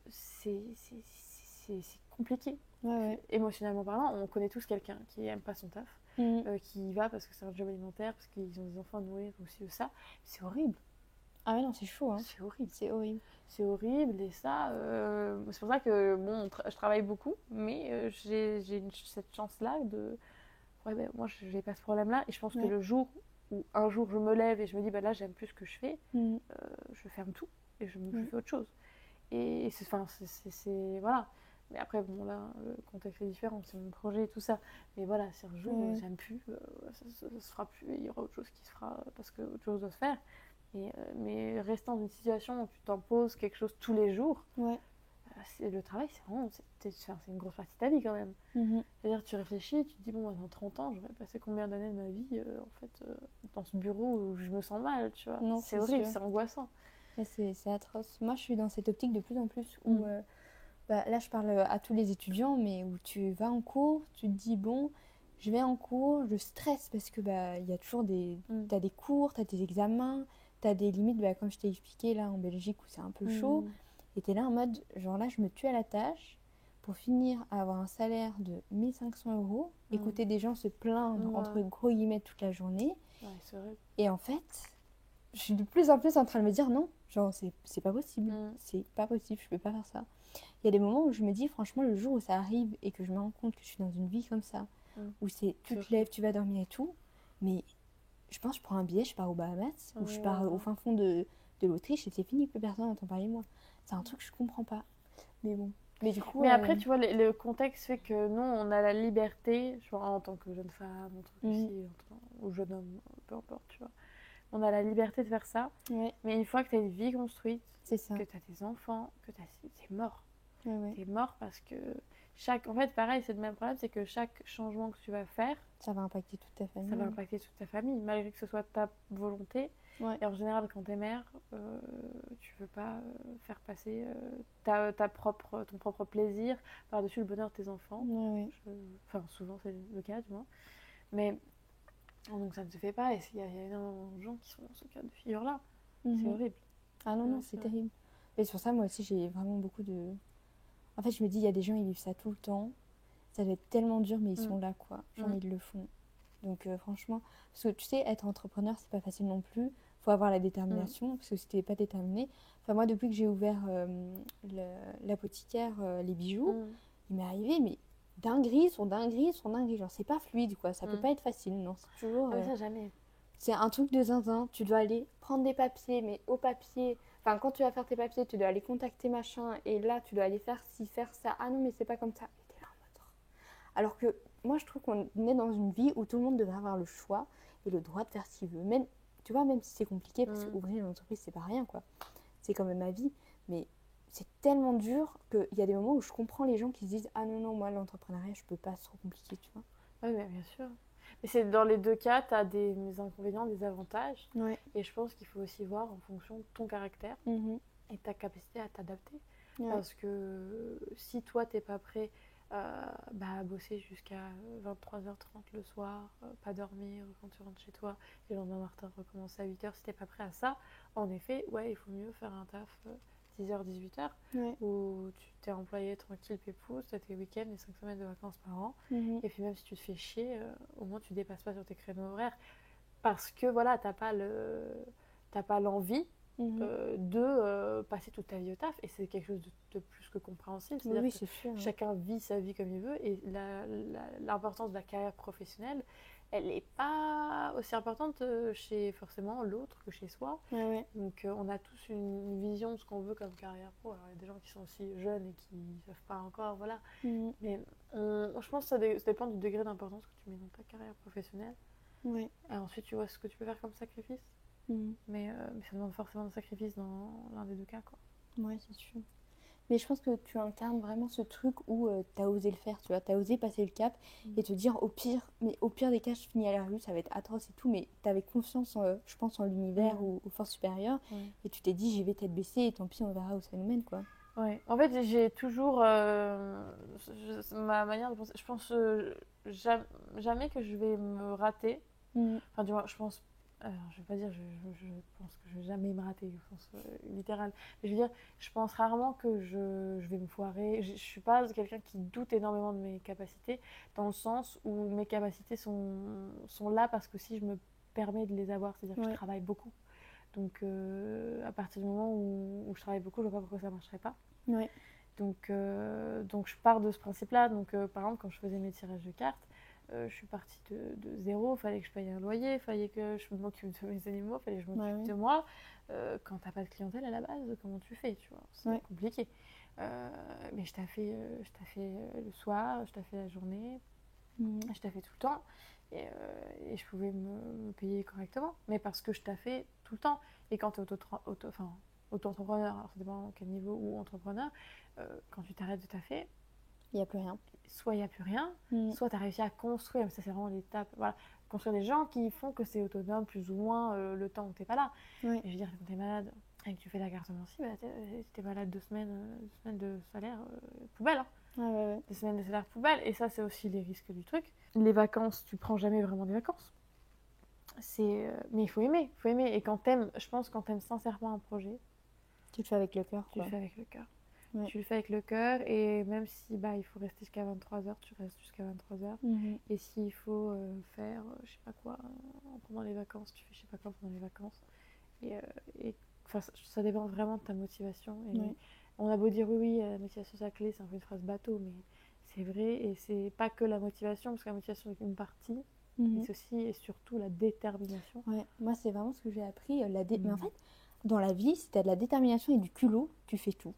c'est compliqué. Émotionnellement parlant, on connaît tous quelqu'un qui aime pas son taf, qui y va parce que c'est un job alimentaire, parce qu'ils ont des enfants à nourrir aussi, ça. C'est horrible. Ah ouais, non, c'est chaud. Hein. C'est horrible. C'est horrible. Et ça, c'est pour ça que je travaille beaucoup, mais j'ai cette chance-là de... moi, je n'ai pas ce problème-là. Et je pense que le jour où un jour je me lève et je me dis, là, j'aime plus ce que je fais, je ferme tout et je fais autre chose. Et voilà. Mais après, bon, là, le contexte est différent, c'est mon projet et tout ça. Mais voilà, si un jour j'aime plus, ça se fera plus, il y aura autre chose qui se fera parce que autre chose doit se faire. Mais rester dans une situation où tu t'imposes quelque chose tous les jours, le travail, c'est vraiment c'est une grosse partie de ta vie quand même. C'est-à-dire, tu réfléchis, tu te dis, bon, dans 30 ans, j'aurais passé combien d'années de ma vie dans ce bureau où je me sens mal, tu vois. Non, c'est horrible, sûr. c'est angoissant. C'est atroce. Moi, je suis dans cette optique de plus en plus où, là, je parle à tous les étudiants, mais où tu vas en cours, tu te dis, bon, je vais en cours, je stresse parce que il y a toujours t'as des cours, t'as des examens, t'as des limites, comme je t'ai expliqué là en Belgique où c'est un peu chaud. Et t'es là en mode, genre là, je me tue à la tâche pour finir à avoir un salaire de 1500 €, écouter des gens se plaindre, entre gros guillemets, toute la journée. Ouais, c'est vrai. Et en fait, je suis de plus en plus en train de me dire non, genre c'est pas possible, c'est pas possible, je peux pas faire ça. Il y a des moments où je me dis franchement le jour où ça arrive et que je me rends compte que je suis dans une vie comme ça, où tu te lèves, tu vas dormir et tout, mais je pense que je prends un billet, je pars aux Bahamas, ou je pars au fin fond de l'Autriche et c'est fini, plus personne n'entend parler de moi. C'est un truc que je comprends pas. Mais bon. Mais du coup. Mais après, tu vois, le contexte fait que nous, on a la liberté, genre, en tant que jeune femme, ou jeune homme, peu importe, tu vois. On a la liberté de faire ça. Mais une fois que tu as une vie construite, que tu as des enfants, t'es mort. T'es mort parce que en fait, pareil, c'est le même problème, c'est que chaque changement que tu vas faire, ça va impacter toute ta famille. Ça va impacter toute ta famille, malgré que ce soit ta volonté. Et en général, quand t'es mère, tu veux pas faire passer ton propre plaisir par-dessus le bonheur de tes enfants. Enfin, souvent, c'est le cas, du moins. Mais donc, ça ne se fait pas. Et il y a énormément de gens qui sont dans ce cas de figure-là. C'est horrible. Ah non, c'est terrible. Et sur ça, moi aussi, j'ai vraiment beaucoup de... En fait, je me dis, il y a des gens, ils vivent ça tout le temps. Ça doit être tellement dur, mais ils sont là, quoi. Genre, ils le font. Donc, franchement... Parce que, tu sais, être entrepreneur, c'est pas facile non plus. Faut avoir la détermination, parce que si t'es pas déterminé... Enfin, moi, depuis que j'ai ouvert l'apothicaire, les bijoux, il m'est arrivé, mais dinguerie sur dinguerie sur dinguerie. Genre, c'est pas fluide, quoi. Ça peut pas être facile, non. C'est toujours... ça, jamais. C'est un truc de zinzin. Tu dois aller prendre des papiers, mais au papier... Enfin, quand tu vas faire tes papiers, tu dois aller contacter machin, et là, tu dois aller faire ci, faire ça. Ah non, mais c'est pas comme ça. Et t'es là en mode... Alors que moi, je trouve qu'on est dans une vie où tout le monde devrait avoir le choix et le droit de faire ce qu'il veut. Même, tu vois, même si c'est compliqué, parce qu'ouvrir une entreprise, c'est pas rien, quoi. C'est quand même ma vie. Mais c'est tellement dur qu'il y a des moments où je comprends les gens qui se disent « Ah non, non, moi, l'entrepreneuriat, je peux pas, c'est trop compliqué, tu vois. » Oui, bien sûr. Mais c'est dans les deux cas, tu as des inconvénients, des avantages. Et je pense qu'il faut aussi voir en fonction de ton caractère et ta capacité à t'adapter. Parce que si toi, t'es pas prêt à bosser jusqu'à 23h30 le soir, pas dormir quand tu rentres chez toi, et le lendemain matin recommencer à 8h, si t'es pas prêt à ça, en effet, il faut mieux faire un taf 10h, 18h, où tu t'es employé tranquille, pépouze, tu as tes week-ends et 5 semaines de vacances par an. Et puis même si tu te fais chier, au moins tu dépasses pas sur tes créneaux horaires. Parce que voilà, t'as pas l'envie de passer toute ta vie au taf. Et c'est quelque chose de plus que compréhensible. C'est-à-dire que c'est sûr, chacun vit sa vie comme il veut. Et l'importance de la carrière professionnelle, elle n'est pas aussi importante chez forcément l'autre que chez soi. Donc on a tous une vision de ce qu'on veut comme carrière pro. Alors il y a des gens qui sont aussi jeunes et qui ne savent pas encore, voilà. Mais je pense que ça dépend du degré d'importance que tu mets dans ta carrière professionnelle. Et ensuite tu vois ce que tu peux faire comme sacrifice. Mais ça demande forcément un sacrifice dans l'un des deux cas, quoi. Ouais, c'est sûr. Mais je pense que tu incarnes vraiment ce truc où t'as osé le faire, tu vois, t'as osé passer le cap et te dire au pire des cas, je finis à la rue, ça va être atroce et tout, mais t'avais confiance, je pense, en l'univers ou aux forces supérieures et tu t'es dit j'y vais tête baissée et tant pis, on verra où ça nous mène, quoi. Ouais, en fait, j'ai toujours ma manière de penser. Je pense jamais que je vais me rater. Enfin, du moins, je pense. Alors, je vais pas dire, je pense que je vais jamais me rater au sens littéral. Mais je veux dire, je pense rarement que je vais me foirer. Je suis pas quelqu'un qui doute énormément de mes capacités, dans le sens où mes capacités sont là parce que si je me permets de les avoir, c'est-à-dire que je travaille beaucoup. Donc, à partir du moment où je travaille beaucoup, je vois pas pourquoi ça marcherait pas. Donc je pars de ce principe-là. Donc, par exemple, quand je faisais mes tirages de cartes, je suis partie de zéro, fallait que je paye un loyer, fallait que je m'occupe de mes animaux, fallait que je m'occupe de moi. Quand t'as pas de clientèle à la base, comment tu fais, tu vois, c'est compliqué. Mais je taffais le soir, je taffais la journée, je taffais tout le temps et je pouvais me payer correctement, mais parce que je taffais tout le temps. Et quand tu es auto-entrepreneur, alors ça dépend à quel niveau, ou entrepreneur, quand tu t'arrêtes de taffer, il n'y a plus rien. Soit il n'y a plus rien, soit tu as réussi à construire, mais ça c'est vraiment l'étape, voilà, construire des gens qui font que c'est autonome plus ou moins le temps où tu n'es pas là. Et je veux dire, quand tu es malade et que tu fais la carte mensuelle, bah, tu es malade 2 semaines, 2 semaines de salaire poubelle. Hein. 2 semaines de salaire poubelle, et ça c'est aussi les risques du truc. Les vacances, tu prends jamais vraiment des vacances. Mais il faut aimer, et quand t'aimes, je pense quand t'aimes sincèrement un projet, tu le fais avec le cœur. Tu le fais avec le cœur. Tu le fais avec le cœur, et même si il faut rester jusqu'à 23h, tu restes jusqu'à 23h. Et s'il faut faire je sais pas quoi pendant les vacances, tu fais je sais pas quoi pendant les vacances. Et ça dépend vraiment de ta motivation. Et on a beau dire oui, la motivation c'est la clé, c'est un peu une phrase bateau, mais c'est vrai. Et c'est pas que la motivation, parce que la motivation est une partie, mais c'est aussi et surtout la détermination. Moi c'est vraiment ce que j'ai appris. Mais en fait, dans la vie, si tu as de la détermination et du culot, tu fais tout.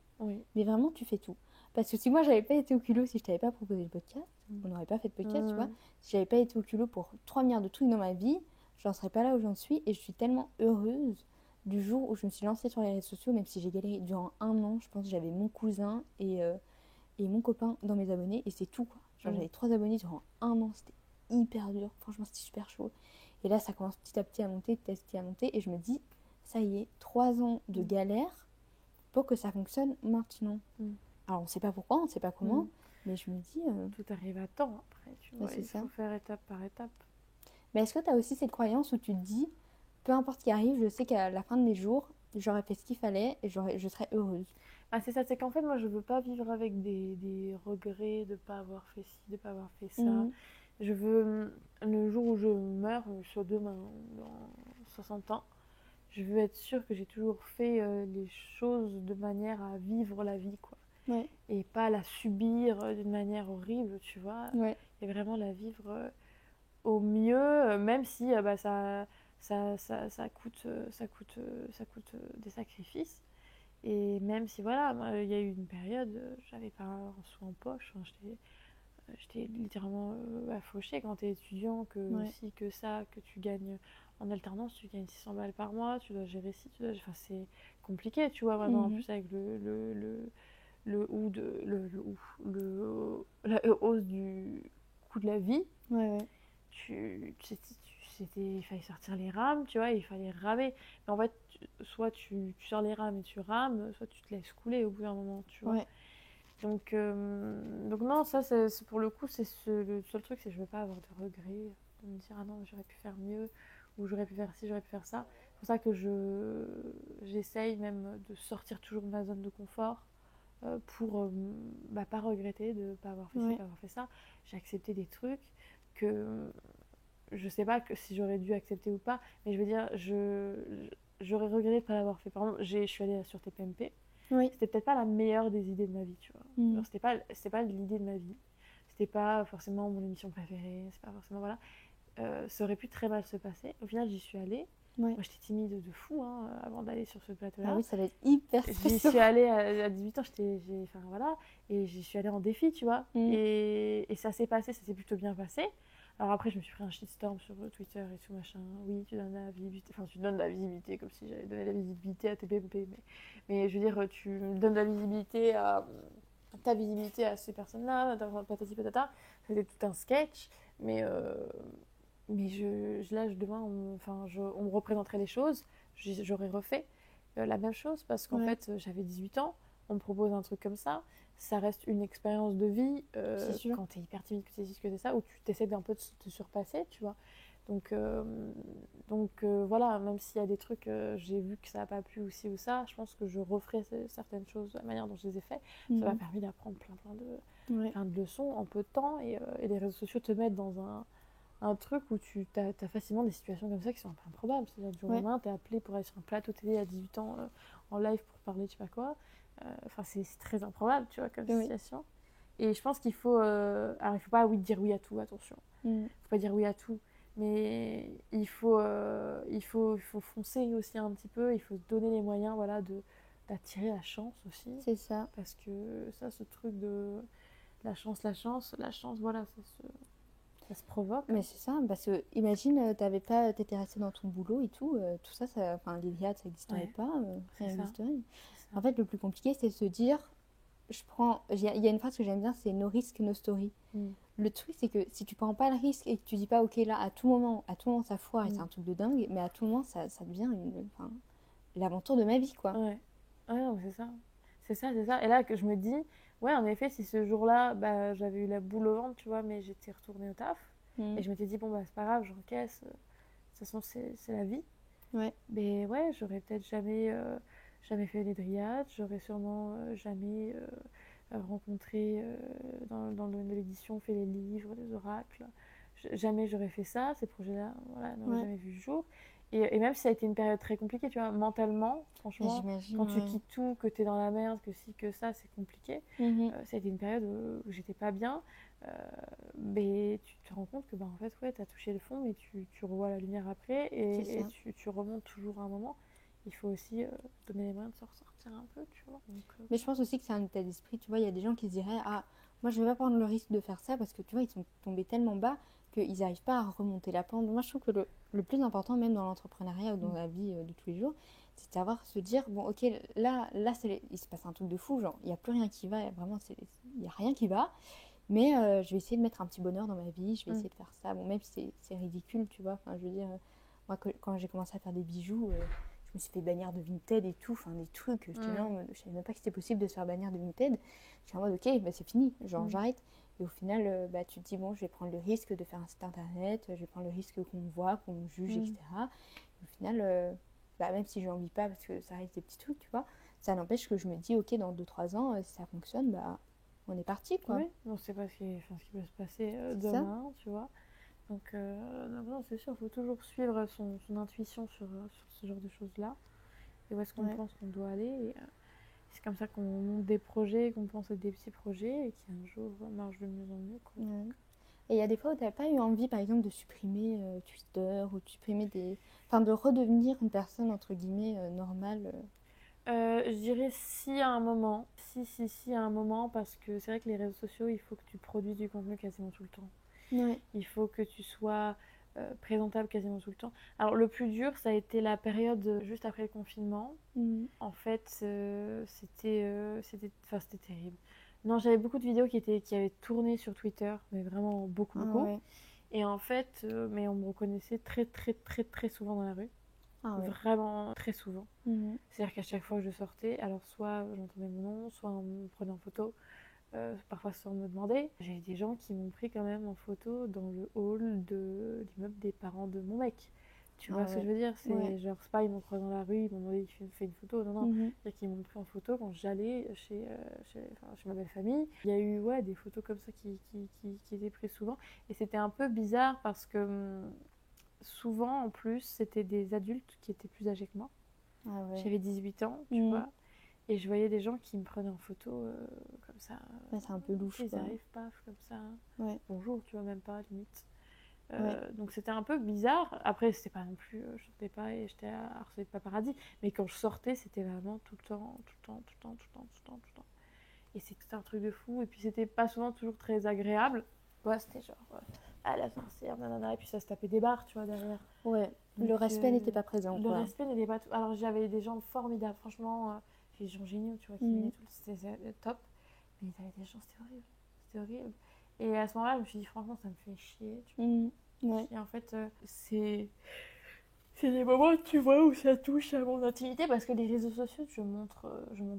Mais vraiment, tu fais tout. Parce que si moi, j'avais pas été au culot, si je t'avais pas proposé le podcast, on n'aurait pas fait de podcast, tu vois. Si j'avais pas été au culot pour 3 milliards de trucs dans ma vie, je n'en serais pas là où j'en suis. Et je suis tellement heureuse du jour où je me suis lancée sur les réseaux sociaux, même si j'ai galéré durant 1 an. Je pense que j'avais mon cousin et mon copain dans mes abonnés, et c'est tout, quoi. Genre, j'avais 3 abonnés durant 1 an. C'était hyper dur. Franchement, c'était super chaud. Et là, ça commence petit à petit à monter, et je me dis, ça y est, 3 ans de galère pour que ça fonctionne maintenant. Alors, on ne sait pas pourquoi, on ne sait pas comment, mais je me dis... Tout arrive à temps, après, tu vois, il faut faire étape par étape. Mais est-ce que tu as aussi cette croyance où tu te dis, peu importe ce qui arrive, je sais qu'à la fin de mes jours, j'aurais fait ce qu'il fallait et je serais heureuse. C'est ça, c'est qu'en fait, moi, je veux pas vivre avec des regrets de pas avoir fait ci, de pas avoir fait ça. Je veux, le jour où je meurs, soit demain, dans 60 ans, je veux être sûre que j'ai toujours fait les choses de manière à vivre la vie, quoi. Et pas la subir d'une manière horrible, tu vois. Et vraiment la vivre au mieux, même si ça coûte des sacrifices. Et même si, voilà, il y a eu une période, j'avais pas un sou en poche, j'étais littéralement fauchée quand t'es étudiant, si, que ça, que tu gagnes en alternance, tu gagnes 600 balles par mois, tu dois gérer ci, enfin c'est compliqué, tu vois, maintenant en plus avec la hausse du coût de la vie, il fallait sortir les rames, tu vois, il fallait ramer. Mais en fait, soit tu sors les rames et tu rames, soit tu te laisses couler au bout d'un moment, tu vois. Donc non, ça, c'est pour le coup, le seul truc, c'est que je veux pas avoir de regrets, de me dire, ah non, j'aurais pu faire mieux, ou j'aurais pu faire ci, j'aurais pu faire ça. C'est pour ça que j'essaye même de sortir toujours de ma zone de confort, pour pas regretter de pas avoir fait ci, pas avoir fait ça. J'ai accepté des trucs que je sais pas si j'aurais dû accepter ou pas, mais je veux dire, j'aurais regretté de pas l'avoir fait. Par exemple, je suis allée sur TPMP. C'était peut-être pas la meilleure des idées de ma vie, tu vois. Genre, c'était pas l'idée de ma vie. C'était pas forcément mon émission préférée, c'est pas forcément, voilà. Ça aurait pu très mal se passer. Au final, j'y suis allée. Moi, j'étais timide de fou avant d'aller sur ce plateau-là. Ah oui, ça va être hyper stressant. J'y suis allée à 18 ans, et j'y suis allée en défi, tu vois. Et ça s'est passé, ça s'est plutôt bien passé. Alors après, je me suis pris un shitstorm sur Twitter et tout, machin. Oui, tu donnes la visibilité, comme si j'avais donné la visibilité à TPMP. Mais je veux dire, tu donnes la visibilité ta visibilité à ces personnes-là, patati patata. C'était tout un sketch, mais demain, on me représenterait les choses, j'aurais refait la même chose, parce qu'en fait, j'avais 18 ans, on me propose un truc comme ça reste une expérience de vie quand t'es hyper timide, que tu sais ce que c'est ça, où tu essaies d'un peu de te surpasser, tu vois. Donc voilà, même s'il y a des trucs, j'ai vu que ça n'a pas plu ou ci ou ça, je pense que je referai certaines choses de la manière dont je les ai fait. Ça m'a permis d'apprendre plein de leçons en peu de temps, et les réseaux sociaux te mettent dans un truc où tu as facilement des situations comme ça qui sont un peu improbables. C'est-à-dire, du jour au lendemain, t'es appelé pour aller sur un plateau télé à 18 ans en live pour parler de je sais pas quoi. C'est très improbable, tu vois, comme situation. Et je pense qu'il faut... alors, il faut pas dire oui à tout, attention. Faut pas dire oui à tout. Mais il faut foncer aussi un petit peu. Il faut se donner les moyens, voilà, d'attirer la chance aussi. C'est ça. Parce que ça, ce truc de la chance, voilà, ça se provoque. Mais c'est ça, parce que imagine, t'étais resté dans ton boulot et tout, tout ça, enfin, l'Iliade, ça n'existerait pas, rien n'existerait. En fait, le plus compliqué, c'est de se dire, il y a une phrase que j'aime bien, c'est no risk, no story. Le truc, c'est que si tu prends pas le risque et que tu dis pas, ok, là, à tout moment ça foire et c'est un truc de dingue, mais à tout moment, ça devient l'aventure de ma vie, quoi. Ouais, non, c'est ça. C'est ça. Et là, que je me dis, ouais, en effet, si ce jour-là, bah, j'avais eu la boule au ventre, tu vois, mais j'étais retournée au taf, et je m'étais dit, bon, bah, c'est pas grave, j'encaisse, de toute façon, c'est la vie. Ouais. Mais ouais, j'aurais peut-être jamais fait les dryades, j'aurais sûrement jamais rencontré dans le domaine de l'édition, fait les livres, les oracles. Jamais j'aurais fait ça, ces projets-là, voilà, n'auraient jamais vu le jour. Et même si ça a été une période très compliquée, tu vois, mentalement, franchement, quand tu quittes tout, que tu es dans la merde, que si, que ça, c'est compliqué. Ça a été une période où j'étais pas bien. Mais tu te rends compte que, bah, en fait, ouais, tu as touché le fond, mais tu revois la lumière après et tu remontes toujours à un moment. Il faut aussi donner les moyens de se ressortir un peu, tu vois. Donc, mais je pense aussi que c'est un état d'esprit, tu vois, il y a des gens qui se diraient, ah, moi je vais pas prendre le risque de faire ça parce que tu vois, ils sont tombés tellement bas qu'ils n'arrivent pas à remonter la pente. Moi je trouve que le plus important, même dans l'entrepreneuriat ou dans la vie de tous les jours, c'est de savoir se dire, bon ok, là il se passe un truc de fou, genre il n'y a plus rien qui va, vraiment, il n'y a rien qui va. Mais je vais essayer de mettre un petit bonheur dans ma vie, je vais essayer de faire ça. Bon, même si c'est ridicule, tu vois. Enfin, je veux dire, moi, quand j'ai commencé à faire des bijoux, je me suis fait bannir de Vinted et tout. Enfin, des trucs. Je savais même pas que c'était possible de se faire bannir de Vinted. J'étais en mode, ok, bah, c'est fini, genre j'arrête. Et au final, bah, tu te dis, bon, je vais prendre le risque de faire un site internet, je vais prendre le risque qu'on me voit, qu'on me juge, etc. Et au final, bah, même si je n'en vis pas parce que ça reste des petits trucs, tu vois, ça n'empêche que je me dis, ok, dans 2-3 ans, si ça fonctionne, bah. On est parti, quoi. Oui, on ne sait pas ce qui peut se passer demain, tu vois. Donc, non, c'est sûr, il faut toujours suivre son intuition sur ce genre de choses-là. Et où est-ce qu'on pense qu'on doit aller. Et, c'est comme ça qu'on monte des projets, qu'on pense à des petits projets et qui un jour marchent de mieux en mieux, quoi. Et il y a des fois où tu n'as pas eu envie, par exemple, de supprimer Twitter ou de supprimer enfin, de redevenir une personne, entre guillemets, normale. Je dirais si à un moment. Si à un moment, parce que c'est vrai que les réseaux sociaux, il faut que tu produises du contenu quasiment tout le temps. Ouais. Il faut que tu sois présentable quasiment tout le temps. Alors le plus dur, ça a été la période juste après le confinement. En fait, c'était terrible. Non, j'avais beaucoup de vidéos qui avaient tourné sur Twitter, mais vraiment beaucoup. Ouais. Et en fait, mais on me reconnaissait très, très, très, très souvent dans la rue. Vraiment très souvent. C'est-à-dire qu'à chaque fois que je sortais, alors soit j'entendais mon nom, soit on me prenait en photo, parfois sans me demander. J'ai des gens qui m'ont pris quand même en photo dans le hall de l'immeuble des parents de mon mec. Tu vois ce que je veux dire? C'est genre, c'est pas ils m'ont croisé dans la rue, ils m'ont demandé de faire une photo. Non. C'est-à-dire qu'ils m'ont pris en photo quand j'allais chez ma belle famille. Il y a eu des photos comme ça qui étaient prises souvent. Et c'était un peu bizarre parce que souvent, en plus, c'était des adultes qui étaient plus âgés que moi. J'avais 18 ans, tu vois. Et je voyais des gens qui me prenaient en photo comme ça. C'est un peu louche. Ils arrivent, paf, comme ça. Bonjour, tu vois, même pas, limite. Donc c'était un peu bizarre. Après, c'était pas non plus, je sortais pas et j'étais harcelée de paparazzi. Mais quand je sortais, c'était vraiment tout le temps. Et c'était un truc de fou. Et puis c'était pas souvent toujours très agréable. C'était genre à l'ascenseur, nanana, et puis ça se tapait des barres, tu vois, derrière. Donc, le respect n'était pas présent. Le respect n'était pas tout. Alors j'avais des gens formidables, franchement, des gens géniaux, tu vois, qui venaient tout, c'était top. Mais il y avait des gens, c'était horrible. Et à ce moment-là, je me suis dit, franchement, ça me fait chier. Et en fait, c'est des moments, tu vois, où ça touche à mon intimité, parce que les réseaux sociaux, je montre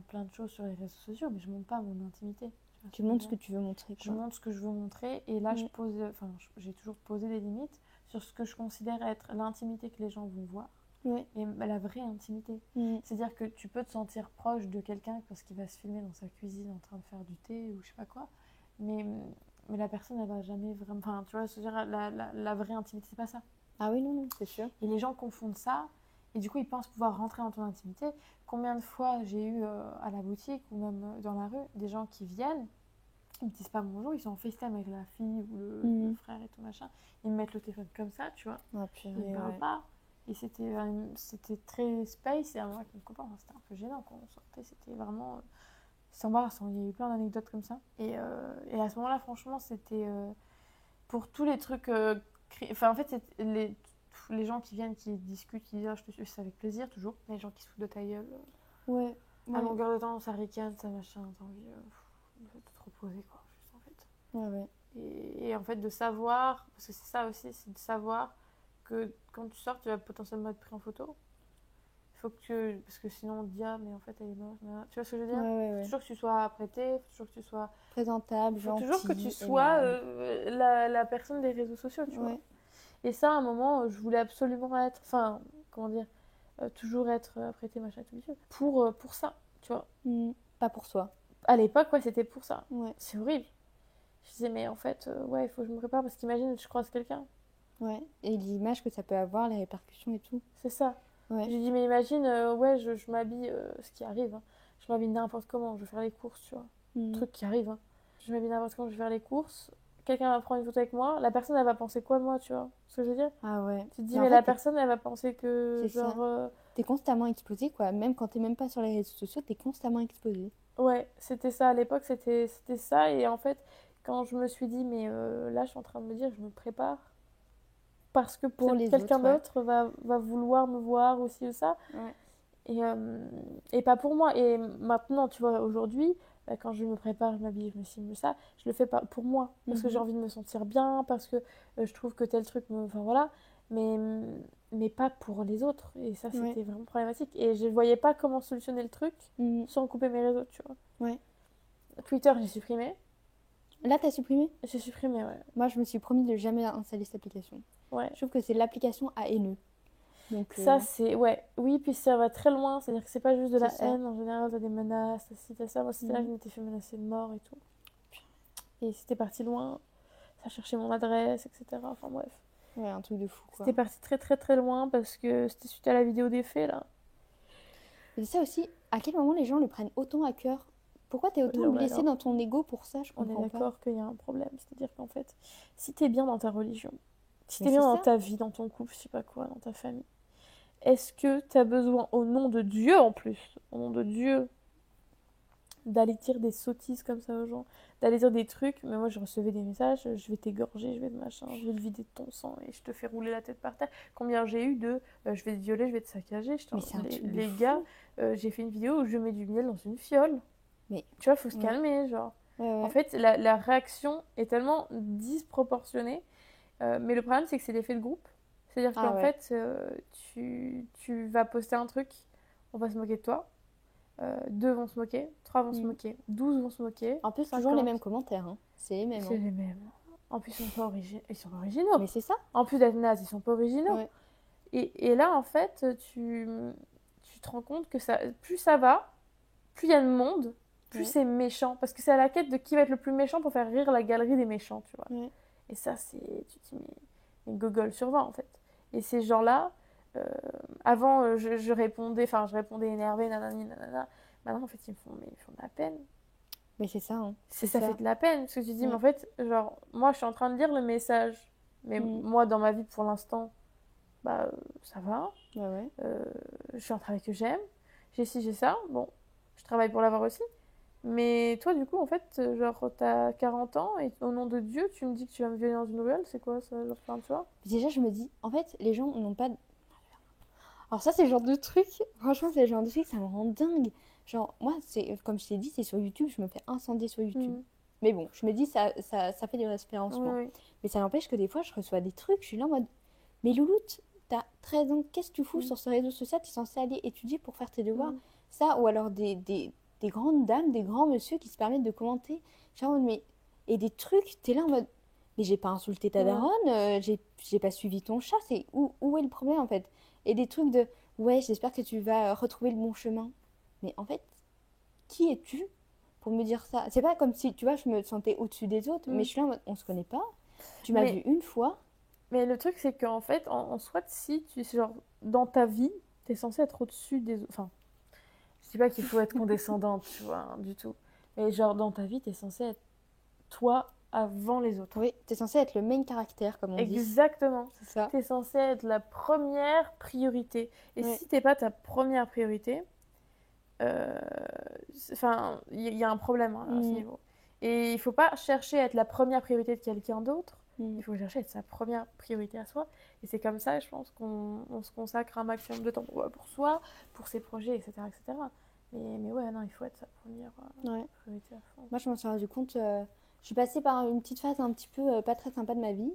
plein de choses sur les réseaux sociaux, mais je montre pas mon intimité. Tu montres ce que tu veux montrer. Je montre ce que je veux montrer, et là, j'ai toujours posé des limites sur ce que je considère être l'intimité que les gens vont voir. Et la vraie intimité. C'est-à-dire que tu peux te sentir proche de quelqu'un parce qu'il va se filmer dans sa cuisine en train de faire du thé ou je sais pas quoi, mais la personne, elle va jamais vraiment. Enfin, tu vois, c'est-à-dire la vraie intimité, c'est pas ça. Ah oui, non, c'est sûr. Et les gens confondent ça, et du coup, ils pensent pouvoir rentrer dans ton intimité. Combien de fois j'ai eu à la boutique ou même dans la rue des gens qui viennent ils me disent pas bonjour, ils sont en FaceTime avec la fille ou le frère et tout machin. Ils me mettent le téléphone comme ça, tu vois. Ah, Ils purée, me parlent ouais. pas. Et c'était très space. Et à moi, avec mon copain, c'était un peu gênant quand on sortait. C'était vraiment. C'est embarrassant. Il y a eu plein d'anecdotes comme ça. Et à ce moment-là, franchement, c'était. Pour tous les trucs. Enfin, en fait, les gens qui viennent, qui discutent, qui disent ah, je te suis, c'est avec plaisir, toujours. Les gens qui se foutent de ta gueule. Ouais. À longueur de temps, ça ricane, ça machin. T'as envie de te reposer, quoi. Juste, en fait. Ouais, ouais. Et en fait, de savoir. Parce que c'est ça aussi, c'est de savoir que quand tu sors, tu vas potentiellement être pris en photo. Il faut que tu. Parce que sinon, on te dit ah, mais en fait, elle est moche. Tu vois ce que je veux dire? Ouais, ouais, Faut ouais. toujours que tu sois apprêté, faut toujours que tu sois. Présentable, Faut toujours que tu gentil, sois aimable. la personne des réseaux sociaux, tu vois. Ouais. Et ça, à un moment, je voulais absolument être. Enfin, comment dire? Toujours être apprêté, machin, tout ça. Pour ça, tu vois. Pas pour soi. À l'époque, ouais, c'était pour ça. Ouais. C'est horrible. Je disais, mais en fait, ouais, il faut que je me prépare parce qu'imagine, je croise quelqu'un. Ouais. Et l'image que ça peut avoir, les répercussions et tout. C'est ça. Ouais. J'ai dit, mais imagine, ouais, je m'habille, ce qui arrive. Hein. Je m'habille n'importe comment, je vais faire les courses, tu vois. Truc qui arrive. Hein. Je m'habille n'importe comment, je vais faire les courses. Quelqu'un va prendre une photo avec moi. La personne, elle va penser quoi de moi, tu vois ce que je veux dire? Ah ouais. Tu te dis, Mais en mais fait, la personne, elle va penser que, c'est ça. genre. T'es constamment exposé, quoi. Même quand t'es même pas sur les réseaux sociaux, t'es constamment exposé. Ouais, c'était ça. À l'époque, c'était ça. Et en fait, quand je me suis dit, mais là, je suis en train de me dire, je me prépare. Parce que Pour peut-être les quelqu'un autres, ouais. d'autre va vouloir me voir aussi ou ça. Ouais. Et pas pour moi. Et maintenant, tu vois, aujourd'hui, bah, quand je me prépare, je m'habille, je me signe ça, je le fais pas pour moi. Parce que j'ai envie de me sentir bien, parce que je trouve que tel truc me. Enfin voilà. Mais pas pour les autres. Et ça, Ouais. c'était vraiment problématique. Et je voyais pas comment solutionner le truc sans couper mes réseaux, tu vois. Ouais. Twitter, j'ai supprimé. Là, t'as supprimé? J'ai supprimé, ouais. Moi, je me suis promis de jamais installer cette application. Ouais. Je trouve que c'est l'application à haineux. Donc, Ça, c'est. Ouais. Oui, puis ça va très loin. C'est-à-dire que c'est pas juste de la c'est ça. haine. En général, t'as des menaces, t'as ci, t'as ça. Moi, c'était là que je m'étais fait menacer de mort et tout. Et c'était parti loin. Ça cherchait mon adresse, etc. Enfin, bref. Ouais, un truc de fou, quoi. C'était parti très, très, très loin parce que c'était suite à la vidéo des faits, là. Et c'est ça aussi, à quel moment les gens le prennent autant à cœur? Pourquoi t'es autant Non, mais blessé alors, dans ton ego pour ça? Je on est comprends pas. d'accord qu'il y a un problème. C'est-à-dire qu'en fait, si t'es bien dans ta religion, si Mais t'es bien c'est dans ça. ta vie, dans ton couple, je sais pas quoi, dans ta famille, est-ce que t'as besoin, au nom de Dieu en plus, au nom de Dieu, d'aller dire des sottises comme ça aux gens, d'aller dire des trucs? Mais moi, je recevais des messages, je vais t'égorger, je vais te machin, je vais te vider de ton sang et je te fais rouler la tête par terre. Combien j'ai eu de je vais te violer, je vais te saccager. Mais c'est un truc de Les fou. gars, j'ai fait une vidéo où je mets du miel dans une fiole. Mais tu vois, faut se ouais. calmer, genre. Ouais, En ouais. fait, la réaction est tellement disproportionnée. Mais le problème, c'est que c'est l'effet de groupe. C'est-à-dire Ah qu'en ouais. fait, tu vas poster un truc, on va se moquer de toi. 2 vont se moquer, 3 vont se moquer, 12 vont se moquer. En plus, 50. toujours les mêmes commentaires, hein. C'est les mêmes. C'est Hein. les mêmes. En plus, ils sont pas originaux. Mais c'est ça. En plus d'être nazes, ils sont pas originaux. Ouais. Et là, en fait, tu te rends compte que plus ça va, plus il y a de monde, plus Ouais. c'est méchant. Parce que c'est à la quête de qui va être le plus méchant pour faire rire la galerie des méchants, tu vois. Ouais. Et ça, tu te dis, mais gogol sur 20, en fait. Et ces gens-là, avant, je répondais énervée, nanani, nanana. Maintenant, en fait, ils me font de la peine. Mais c'est ça. Hein. Ça fait de la peine. Parce que tu te dis, mais en Ouais. fait, genre, moi, je suis en train de lire le message. Mais moi, dans ma vie, pour l'instant, bah, ça va. Ouais, ouais. Je suis un travail que j'aime. J'ai ci, j'ai ça. Bon, je travaille pour l'avoir aussi. Mais toi, du coup, en fait, genre, t'as 40 ans et au nom de Dieu, tu me dis que tu vas me violer dans une ruelle, c'est quoi ça? Genre, enfin, tu vois? Déjà, je me dis, en fait, les gens n'ont pas. Alors, ça, c'est le genre de truc. Franchement, c'est le genre de truc, ça me rend dingue. Genre, moi, c'est comme je t'ai dit, c'est sur YouTube, je me fais incendier sur YouTube. Mais bon, je me dis, ça fait du référencement. Oui. Mais ça n'empêche que des fois, je reçois des trucs, je suis là en mode, mais Louloute, t'as 13 ans, qu'est-ce que tu fous sur ce réseau social? T'es censé aller étudier pour faire tes devoirs. Ça, ou alors des grandes dames, des grands messieurs qui se permettent de commenter. Genre, mais... Et des trucs, t'es là en mode, mais j'ai pas insulté ta daronne, j'ai pas suivi ton chat, c'est où est le problème en fait? Et des trucs de, ouais, j'espère que tu vas retrouver le bon chemin. Mais en fait, qui es-tu pour me dire ça? C'est pas comme si, tu vois, je me sentais au-dessus des autres, mais je suis là en mode, on se connaît pas. Tu m'as vu une fois. Mais le truc, c'est qu'en fait, en soi, si tu, genre, dans ta vie, t'es censé être au-dessus des autres. Enfin, je dis pas qu'il faut être condescendante, tu vois, hein, du tout. Mais genre, dans ta vie, t'es censé être toi avant les autres. Oui, t'es censé être le main caractère, comme on dit. Exactement. C'est ça. T'es censé être la première priorité. Et Ouais. si t'es pas ta première priorité, enfin, il y a un problème à ce niveau. Et il faut pas chercher à être la première priorité de quelqu'un d'autre. Il faut chercher à être sa première priorité à soi. Et c'est comme ça, je pense, qu'on se consacre un maximum de temps pour soi, pour ses projets, etc. etc. Mais ouais, non, il faut être sa première priorité à fond. Moi, je m'en suis rendu compte. Je suis passée par une petite phase un petit peu pas très sympa de ma vie.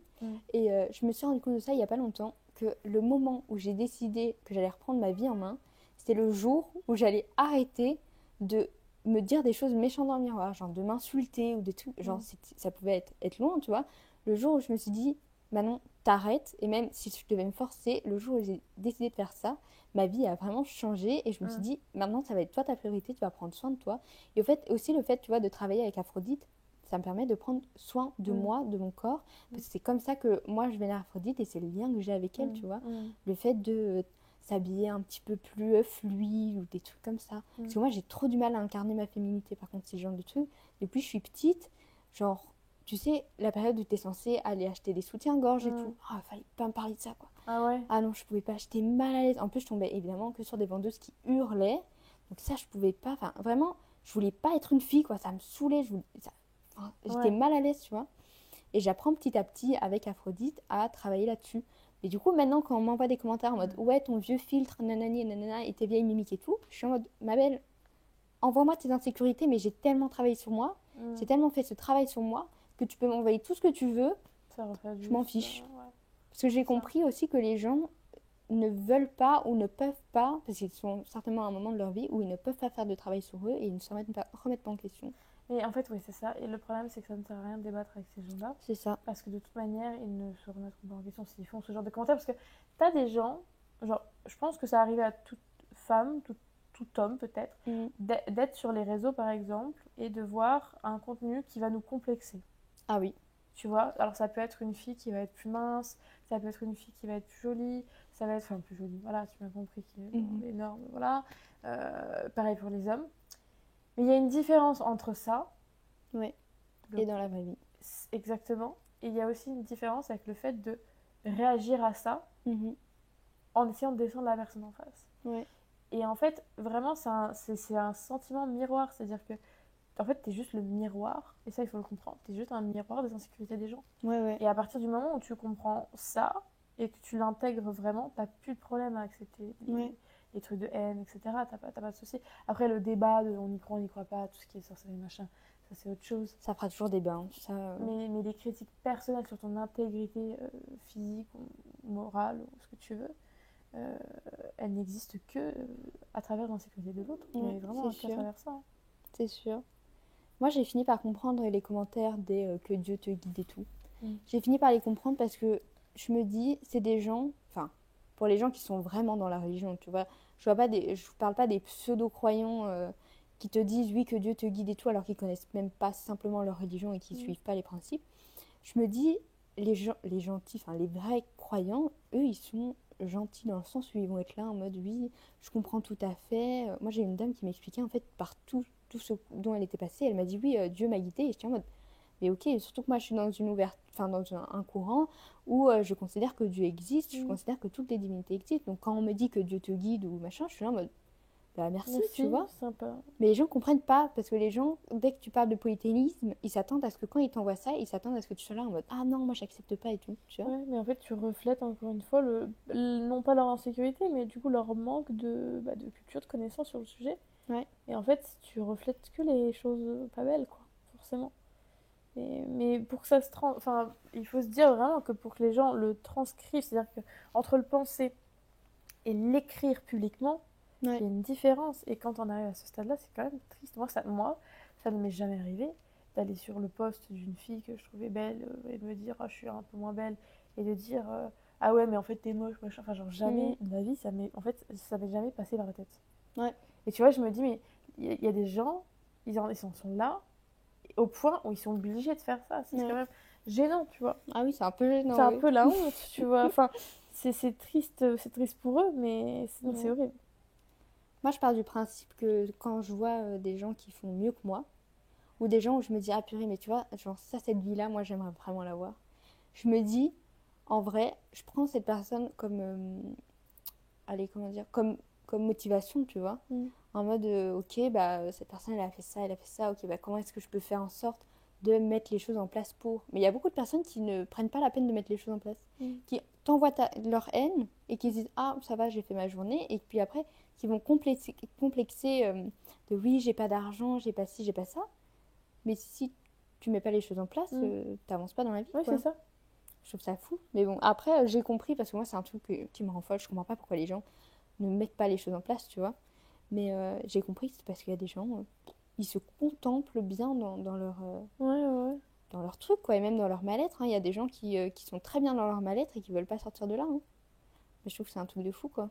Et je me suis rendu compte de ça il y a pas longtemps. Que le moment où j'ai décidé que j'allais reprendre ma vie en main, c'était le jour où j'allais arrêter de me dire des choses méchantes dans le miroir, genre de m'insulter ou des trucs. Genre, ça pouvait être loin, tu vois. Le jour où je me suis dit, Manon, t'arrêtes. Et même si je devais me forcer, le jour où j'ai décidé de faire ça, ma vie a vraiment changé. Et je me suis dit, maintenant, ça va être toi ta priorité, tu vas prendre soin de toi. Et au fait, aussi le fait, tu vois, de travailler avec Aphrodite, ça me permet de prendre soin de moi, de mon corps. Parce que c'est comme ça que moi, je vénère Aphrodite et c'est le lien que j'ai avec elle, tu vois. Le fait de s'habiller un petit peu plus fluide ou des trucs comme ça. Parce que moi, j'ai trop du mal à incarner ma féminité, par contre, ces genres de trucs. Depuis que je suis petite, genre, tu sais, la période où t'es censée aller acheter des soutiens-gorge et tout. Ah, fallait pas me parler de ça, quoi. Ah ouais? Ah non, je pouvais pas, j'étais mal à l'aise. En plus, je tombais évidemment que sur des vendeuses qui hurlaient. Donc ça, je pouvais pas. Enfin, vraiment, je voulais pas être une fille, quoi. Ça me saoulait. J'étais mal à l'aise, tu vois. Et j'apprends petit à petit avec Aphrodite à travailler là-dessus. Et du coup, maintenant, quand on m'envoie des commentaires en mode ouais, ton vieux filtre, nanani, nanana, et tes vieilles mimiques et tout, je suis en mode ma belle, envoie-moi tes insécurités, mais j'ai tellement travaillé sur moi, j'ai tellement fait ce travail sur moi, que tu peux m'envoyer tout ce que tu veux, je m'en fiche. Parce que j'ai compris aussi que les gens ne veulent pas ou ne peuvent pas, parce qu'ils sont certainement à un moment de leur vie où ils ne peuvent pas faire de travail sur eux et ils ne se remettent pas en question. Et en fait, oui, c'est ça. Et le problème, c'est que ça ne sert à rien de débattre avec ces gens-là. C'est ça. Parce que de toute manière, ils ne se remettront pas en question s'ils font ce genre de commentaires. Parce que t'as des gens, genre, je pense que ça arrive à toute femme, tout homme peut-être, d'être sur les réseaux par exemple et de voir un contenu qui va nous complexer. Ah oui. Tu vois, alors ça peut être une fille qui va être plus mince, ça peut être une fille qui va être plus jolie, ça va être, enfin plus jolie, voilà, tu m'as compris, qui est dans les normes, voilà. Pareil pour les hommes. Mais il y a une différence entre ça. Oui. Et dans la vraie vie. Exactement. Et il y a aussi une différence avec le fait de réagir à ça en essayant de descendre la personne en face. Ouais. Et en fait, vraiment, c'est un sentiment miroir. C'est-à-dire que, en fait, t'es juste le miroir. Et ça, il faut le comprendre. T'es juste un miroir des insécurités des gens. Ouais. Et à partir du moment où tu comprends ça et que tu l'intègres vraiment, t'as plus de problème à accepter les trucs de haine, etc. T'as pas de souci. Après, le débat de on y croit, on n'y croit pas, tout ce qui est sorcellerie, machin, ça c'est autre chose. Ça fera toujours débat. Hein. Ça, mais les critiques personnelles sur ton intégrité physique ou morale ou ce que tu veux, elles n'existent que à travers l'insécurité de l'autre. Mais vraiment à travers ça. Hein. C'est sûr. Moi, j'ai fini par comprendre les commentaires des que Dieu te guide et tout. J'ai fini par les comprendre parce que je me dis, c'est des gens, enfin, pour les gens qui sont vraiment dans la religion, tu vois, je parle pas des pseudo-croyants qui te disent oui que Dieu te guide et tout alors qu'ils connaissent même pas simplement leur religion et qui suivent pas les principes. Je me dis, les gentils, enfin les vrais croyants, eux, ils sont gentils dans le sens où ils vont être là en mode oui, je comprends tout à fait. Moi, j'ai une dame qui m'expliquait en fait par tout ce dont elle était passée, elle m'a dit oui, Dieu m'a guidée et j'étais en mode mais ok, surtout que moi je suis dans un courant où je considère que Dieu existe, je considère que toutes les divinités existent. Donc quand on me dit que Dieu te guide ou machin, je suis là en mode bah merci, tu vois. Sympa. Mais les gens comprennent pas parce que les gens, dès que tu parles de polythéisme, ils s'attendent à ce que quand ils t'envoient ça, ils s'attendent à ce que tu sois là en mode ah non, moi j'accepte pas et tout, tu vois. Ouais, mais en fait, tu reflètes encore une fois non pas leur insécurité, mais du coup leur manque de culture, de connaissances sur le sujet. Ouais. Et en fait, tu reflètes que les choses pas belles, quoi, forcément. Mais pour que ça se enfin, il faut se dire vraiment que pour que les gens le transcrivent, c'est-à-dire que entre le penser et l'écrire publiquement, il y a une différence. Et quand on arrive à ce stade-là, c'est quand même triste. Moi, ça ne m'est jamais arrivé d'aller sur le post d'une fille que je trouvais belle et de me dire je suis un peu moins belle et de dire ah ouais mais en fait t'es moche, machin. Enfin genre jamais de ma vie ça m'est jamais passé par la tête. Ouais. Et tu vois, je me dis mais il y a des gens, ils en sont là au point où ils sont obligés de faire ça. C'est quand même gênant, tu vois. Ah oui, c'est un peu gênant. C'est un peu la honte, tu vois. Enfin, c'est triste pour eux, mais sinon c'est horrible. Moi, je pars du principe que quand je vois des gens qui font mieux que moi, ou des gens où je me dis, ah purée, mais tu vois, genre ça, cette vie-là, moi, j'aimerais vraiment l'avoir. Je me dis, en vrai, je prends cette personne comme, allez, comment dire, comme motivation, tu vois. En mode, ok, bah, cette personne, elle a fait ça, ok, bah, comment est-ce que je peux faire en sorte de mettre les choses en place pour. Mais il y a beaucoup de personnes qui ne prennent pas la peine de mettre les choses en place, qui t'envoient leur haine et qui disent, ah, ça va, j'ai fait ma journée, et puis après, qui vont complexer de oui, j'ai pas d'argent, j'ai pas ci, j'ai pas ça. Mais si tu mets pas les choses en place, t'avances pas dans la vie, Ouais, quoi. c'est ça. Je trouve ça fou. Mais bon, après, j'ai compris, parce que moi, c'est un truc qui me rend folle. Je comprends pas pourquoi les gens ne mettent pas les choses en place, tu vois. Mais j'ai compris que c'est parce qu'il y a des gens, ils se contemplent bien dans leur, Ouais. dans leur truc, quoi, et même dans leur mal-être. Hein. Il y a des gens qui sont très bien dans leur mal-être et qui veulent pas sortir de là. Hein. Mais je trouve que c'est un truc de fou, quoi.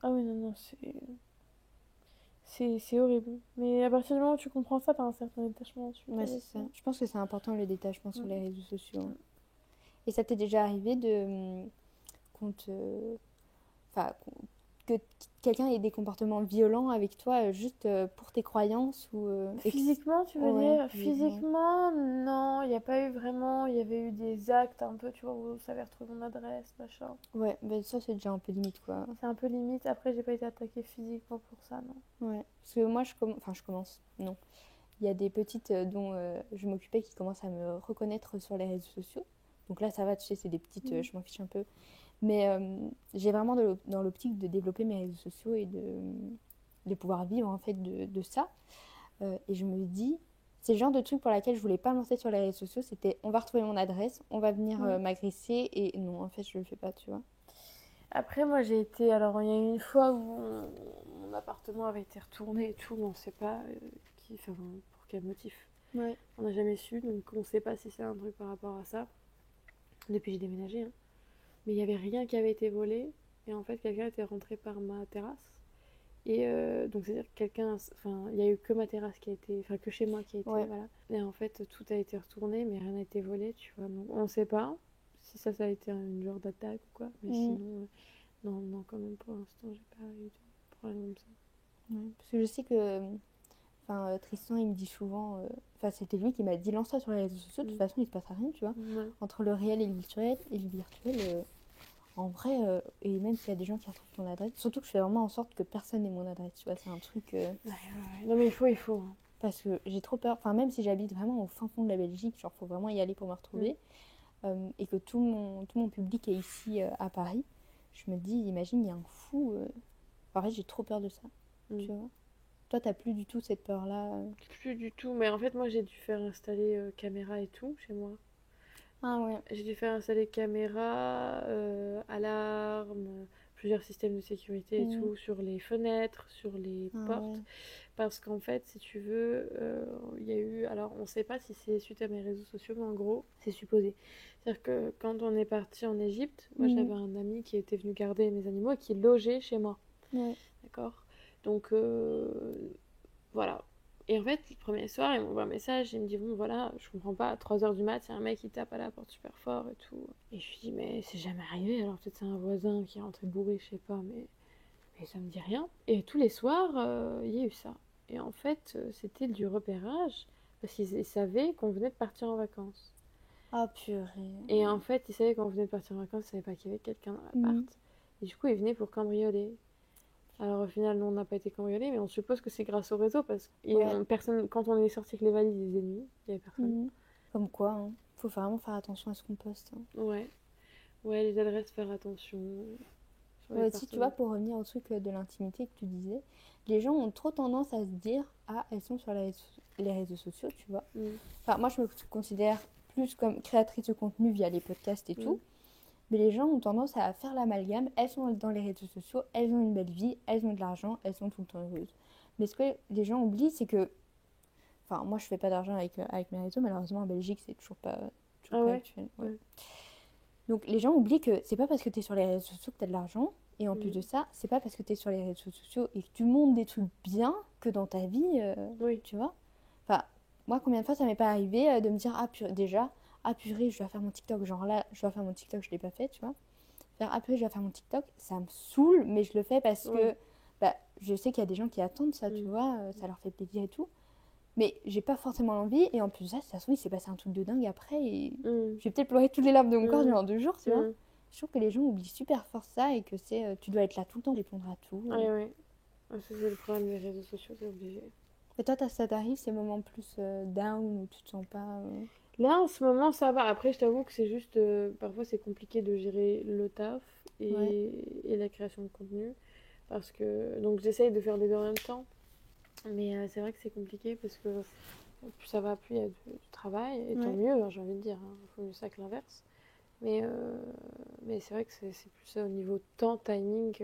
Ah oui, non, c'est horrible. Mais à partir du moment où tu comprends ça, t'as un certain détachement suite Ouais, avec c'est ça. ça. Je pense que c'est important le détachement sur Mm. les réseaux sociaux. Hein. Et ça t'est déjà arrivé qu'on te. Enfin, que quelqu'un ait des comportements violents avec toi juste pour tes croyances ou. Physiquement, tu veux Ouais, dire? Physiquement, non, il n'y a pas eu vraiment. Il y avait eu des actes un peu, tu vois, où ça avait retrouvé mon adresse, machin. Ouais, ben ça c'est déjà un peu limite quoi. C'est un peu limite. Après, j'ai pas été attaquée physiquement pour ça, non. Ouais, parce que moi je commence, non. Il y a des petites dont je m'occupais qui commencent à me reconnaître sur les réseaux sociaux. Donc là ça va, tu sais, c'est des petites, je m'en fiche un peu. Mais j'ai vraiment dans l'optique de développer mes réseaux sociaux et de pouvoir vivre en fait de ça. Et je me dis, c'est le genre de truc pour laquelle je voulais pas me lancer sur les réseaux sociaux, c'était on va retrouver mon adresse, on va venir m'agresser et non, en fait je le fais pas, tu vois. Après, moi, j'ai été. Alors, il y a eu une fois où mon appartement avait été retourné et tout, mais on sait pas enfin, pour quel motif. Ouais. On n'a jamais su, donc on sait pas si c'est un truc par rapport à ça. Depuis, j'ai déménagé, hein. Mais il y avait rien qui avait été volé. Et en fait, quelqu'un était rentré par ma terrasse. Et donc, c'est-à-dire que enfin, il y a eu que ma terrasse qui a été. Enfin, que chez moi qui a été. Ouais. Voilà. Et en fait, tout a été retourné, mais rien n'a été volé, tu vois. Donc, on sait pas si ça a été une genre d'attaque ou quoi. Mais sinon, non, quand même, pour l'instant, j'ai pas eu de problème comme ça. Ouais. Parce que je sais que enfin, Tristan il me dit souvent, enfin c'était lui qui m'a dit lance-toi sur les réseaux sociaux, de toute façon il se passera rien, tu vois. Ouais. Entre le réel et le virtuel, en vrai, et même s'il y a des gens qui retrouvent ton adresse, surtout que je fais vraiment en sorte que personne n'ait mon adresse, tu vois, c'est un truc. Ouais. Non, mais il faut. Hein. Parce que j'ai trop peur, enfin même si j'habite vraiment au fin fond de la Belgique, genre faut vraiment y aller pour me retrouver, et que tout mon public est ici à Paris, je me dis, imagine, il y a un fou. En fait, j'ai trop peur de ça, tu vois. Toi, t'as plus du tout cette peur-là Plus du tout. Mais en fait, moi, j'ai dû faire installer caméra et tout chez moi. Ah ouais. J'ai dû faire installer caméra, alarme, plusieurs systèmes de sécurité et tout, sur les fenêtres, sur les portes. Ouais. Parce qu'en fait, si tu veux, il y a eu. Alors, on sait pas si c'est suite à mes réseaux sociaux, mais en gros, c'est supposé. C'est-à-dire que quand on est parti en Égypte, moi j'avais un ami qui était venu garder mes animaux et qui logeait chez moi. Ouais. D'accord? Donc, voilà. Et en fait, le premier soir, il m'envoie un message, il me dit, bon voilà, je comprends pas, à 3h du mat, il y a un mec qui tape à la porte super fort et tout. Et je lui dis, mais c'est jamais arrivé, alors peut-être c'est un voisin qui est rentré bourré, je sais pas, mais ça me dit rien. Et tous les soirs, il y a eu ça. Et en fait, c'était du repérage, parce qu'ils savaient qu'on venait de partir en vacances. Ah purée. Et en fait, ils savaient qu'on venait de partir en vacances, ils savaient pas qu'il y avait quelqu'un dans l'appart. Et du coup, ils venaient pour cambrioler. Alors au final, non, on n'a pas été cambriolés, mais on suppose que c'est grâce au réseau parce que personne, quand on est sorti avec les valises, il faisait nuit, il n'y avait personne. Comme quoi, hein. Faut vraiment faire attention à ce qu'on poste. Hein. Ouais, les adresses, faire attention. Si tu vois, pour revenir au truc de l'intimité que tu disais, les gens ont trop tendance à se dire ah, elles sont sur les réseaux sociaux, tu vois. Enfin, moi, je me considère plus comme créatrice de contenu via les podcasts et tout. Mais les gens ont tendance à faire l'amalgame. Elles sont dans les réseaux sociaux, elles ont une belle vie, elles ont de l'argent, elles sont tout le temps heureuses. Mais ce que les gens oublient, c'est que... Enfin, moi, je fais pas d'argent avec mes réseaux. Malheureusement, en Belgique, c'est toujours pas actuel. Ouais. Donc, les gens oublient que c'est pas parce que tu es sur les réseaux sociaux que tu as de l'argent. Et en plus de ça, c'est pas parce que tu es sur les réseaux sociaux et que tu montres des trucs bien que dans ta vie, tu vois. Enfin, moi, combien de fois ça m'est pas arrivé de me dire, ah, déjà... Ah purée, je dois faire mon TikTok, genre là, je dois faire mon TikTok, je l'ai pas fait, tu vois. Faire, ah purée, je dois faire mon TikTok, ça me saoule, mais je le fais parce que bah, je sais qu'il y a des gens qui attendent ça, tu vois, ça leur fait plaisir et tout. mais j'ai pas forcément l'envie. Et en plus de ça, ça se trouve, il s'est passé un truc de dingue après. Et Mm. je vais peut-être pleurer toutes les larmes de mon corps Mm. durant 2 jours, tu vois. Mm. Je trouve que les gens oublient super fort ça et que tu dois être là tout le temps, répondre à tout. Ouais, ouais. Ah, ça, c'est le problème des réseaux sociaux, c'est obligé. Et toi, ça t'arrive ces moments plus down où tu te sens pas. Là, en ce moment, ça va. Après, je t'avoue que c'est juste. Parfois, c'est compliqué de gérer le taf Ouais, et la création de contenu. Parce que. Donc, j'essaye de faire les deux en même temps. Mais c'est vrai que c'est compliqué parce que plus ça va, plus il y a du travail. Et tant ouais. mieux, hein, j'ai envie de dire. Il faut mieux ça que l'inverse. Mais c'est vrai que c'est plus au niveau temps, timing,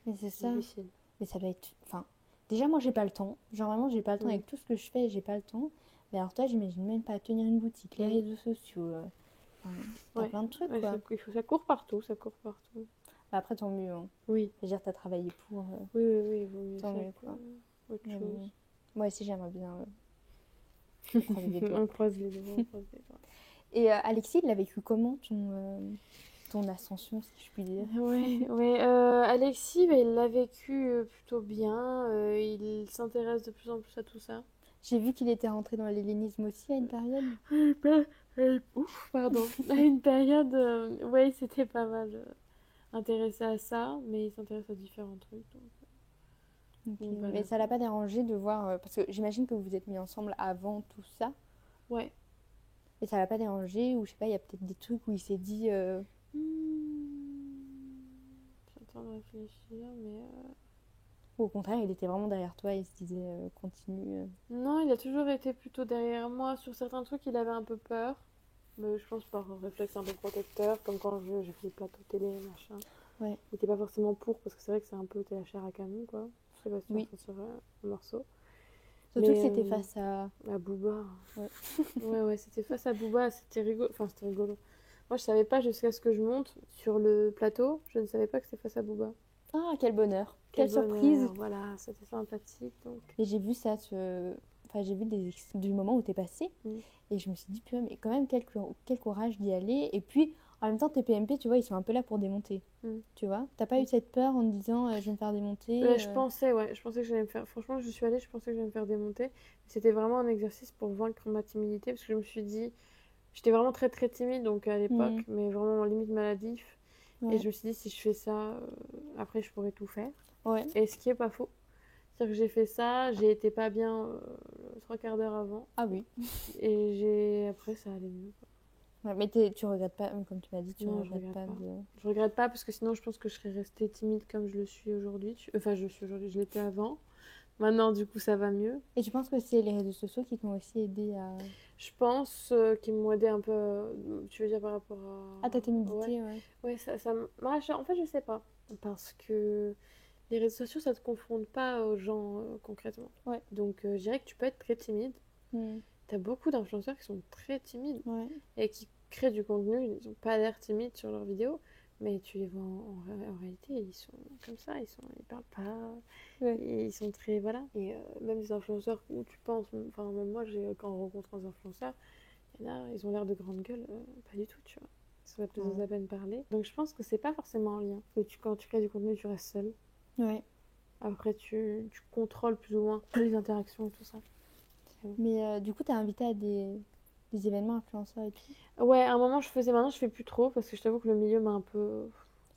Mais c'est c'est ça. difficile. Mais ça doit être. Enfin, déjà, moi, j'ai pas le temps. Genre, vraiment, j'ai pas le temps Mm. avec tout ce que je fais, j'ai pas le temps. Mais alors, toi, j'imagine même pas tenir une boutique, les Mm. réseaux sociaux. Enfin, t'as Ouais, plein de trucs, ouais, quoi. ça court partout, ça court partout. Bah, après, tant mieux. Hein. Oui, Je veux dire, t'as travaillé pour. oui, oui, oui, il vaut mieux Tant ça mieux, que quoi. autre Mais bon. chose. Moi aussi, j'aimerais bien croiser les doigts. On croise les doigts, on croise les doigts. Et Alexis, il a vécu comment ton ascension, si je puis dire? Ouais, ouais. Alexis, bah, il l'a vécu plutôt bien. Il s'intéresse de plus en plus à tout ça. J'ai vu qu'il était rentré dans l'hellénisme aussi à une période. Bah, ouf, pardon. À une période, ouais, il s'était pas mal intéressé à ça, mais il s'intéresse à différents trucs. Ok. Donc Mais voilà, ça quoi. l'a pas dérangé de voir. Parce que j'imagine que vous vous êtes mis ensemble avant tout ça. Ouais. Et ça l'a pas dérangé, ou je sais pas, il y a peut-être des trucs où il s'est dit. Je suis en train de réfléchir, mais Ou au contraire, il était vraiment derrière toi et il se disait continue. non, il a toujours été plutôt derrière moi. Sur certains trucs, il avait un peu peur. Mais je pense par un réflexe un peu protecteur, comme quand j'ai fait les plateaux télé, machin. Ouais, Il était pas forcément pour, parce que c'est vrai que c'est un peu t'es la chair à canon, quoi. Je sais pas si tu oui. entends sur un morceau. Surtout que Mais c'était face à. à Booba. Ouais. Ouais, ouais, c'était face à Booba, c'était rigolo. Enfin, c'était rigolo. Moi, je savais pas jusqu'à ce que je monte sur le plateau, je ne savais pas que c'était face à Booba. Ah, quel bonheur! Quel Quelle surprise! bonheur, voilà, c'était sympathique, donc. Et j'ai vu ça, enfin, j'ai vu du moment où t'es passé. Mm. Et je me suis dit, purée, mais quand même, quel courage d'y aller. Et puis, en même temps, tes PMP, tu vois, ils sont un peu là pour démonter. Mm. Tu vois? T'as pas eu cette peur en te disant, je vais me faire démonter. Ouais, je pensais que j'allais me faire. Franchement, je suis allée, je pensais que j'allais me faire démonter. C'était vraiment un exercice pour vaincre ma timidité, parce que je me suis dit, j'étais vraiment très très timide donc à l'époque, Hmm, mais vraiment limite maladif. Et ouais. je me suis dit, si je fais ça, après je pourrais tout faire. Ouais. Et ce qui est pas faux. C'est-à-dire que j'ai fait ça, j'ai été pas bien 3 quarts d'heure avant, Ah oui. et après ça allait mieux, quoi. Ouais, mais tu regrettes pas, comme tu m'as dit, tu Non, je regrettes regrette pas pas. de. Je regrette pas parce que sinon je pense que je serais restée timide comme je le suis aujourd'hui. Enfin, je le suis aujourd'hui, je l'étais avant. Maintenant, du coup, ça va mieux. Et tu penses que c'est les réseaux sociaux qui t'ont aussi aidé à. Je pense qu'ils m'ont aidé un peu. Tu veux dire par rapport À ta à. Ouais, timidité, ouais. ouais, en fait, je sais pas. Parce que les réseaux sociaux, ça te confronte pas aux gens concrètement. Ouais. Donc, je dirais que tu peux être très timide. Hmm, T'as beaucoup d'influenceurs qui sont très timides ouais. et qui créent du contenu. Ils n'ont pas l'air timides sur leurs vidéos. Mais tu les vois en réalité, ils sont comme ça, ils parlent pas, Ouais. et ils sont très, voilà. Et même les influenceurs où tu penses, enfin même moi, quand on rencontre des influenceurs, il y en a, ils ont l'air de grande gueule, pas du tout, tu vois. Ça va plus Ouais. à peine parler. Donc je pense que c'est pas forcément en lien. Que quand tu crées du contenu, tu restes seul. Ouais. Après, tu contrôles plus ou moins les interactions et tout ça. Mais du coup, t'as invité à des événements influenceurs et tout. Ouais, à un moment je faisais, maintenant je fais plus trop parce que je t'avoue que le milieu m'a un peu.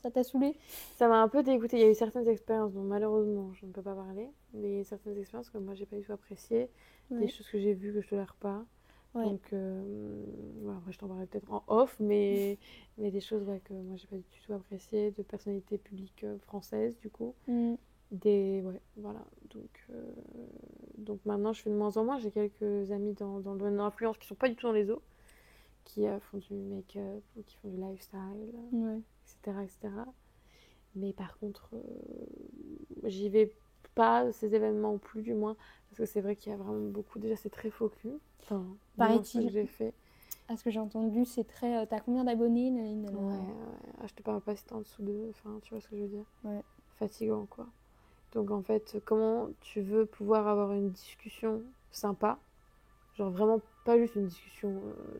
Ça t'a saoulé? Ça m'a un peu dégoûtée. Il y a eu certaines expériences dont malheureusement je ne peux pas parler, mais certaines expériences que moi j'ai pas du tout appréciées, des Ouais. choses que j'ai vues que je tolère pas. Ouais. Donc voilà, après je t'en parlerai peut-être en off, mais des choses ouais, que moi j'ai pas du tout appréciées, de personnalités publiques françaises du coup. Hmm, Ouais, voilà. Donc maintenant je fais de moins en moins. J'ai quelques amis dans le domaine de l'influence qui sont pas du tout dans les eaux, qui font du make-up ou qui font du lifestyle, ouais. etc. etc. Mais par contre, j'y vais pas à ces événements plus du moins, parce que c'est vrai qu'il y a vraiment beaucoup. Déjà, c'est très faux cul. Enfin, du moins, ça que Paraît-il, j'ai fait. à ce que j'ai entendu, c'est très. T'as combien d'abonnés? Ouais, ouais. Ah, je te parle pas si t'es en dessous de. Enfin, tu vois ce que je veux dire. Ouais. Fatigant, quoi. Donc, en fait, comment tu veux pouvoir avoir une discussion sympa, genre vraiment pas juste une discussion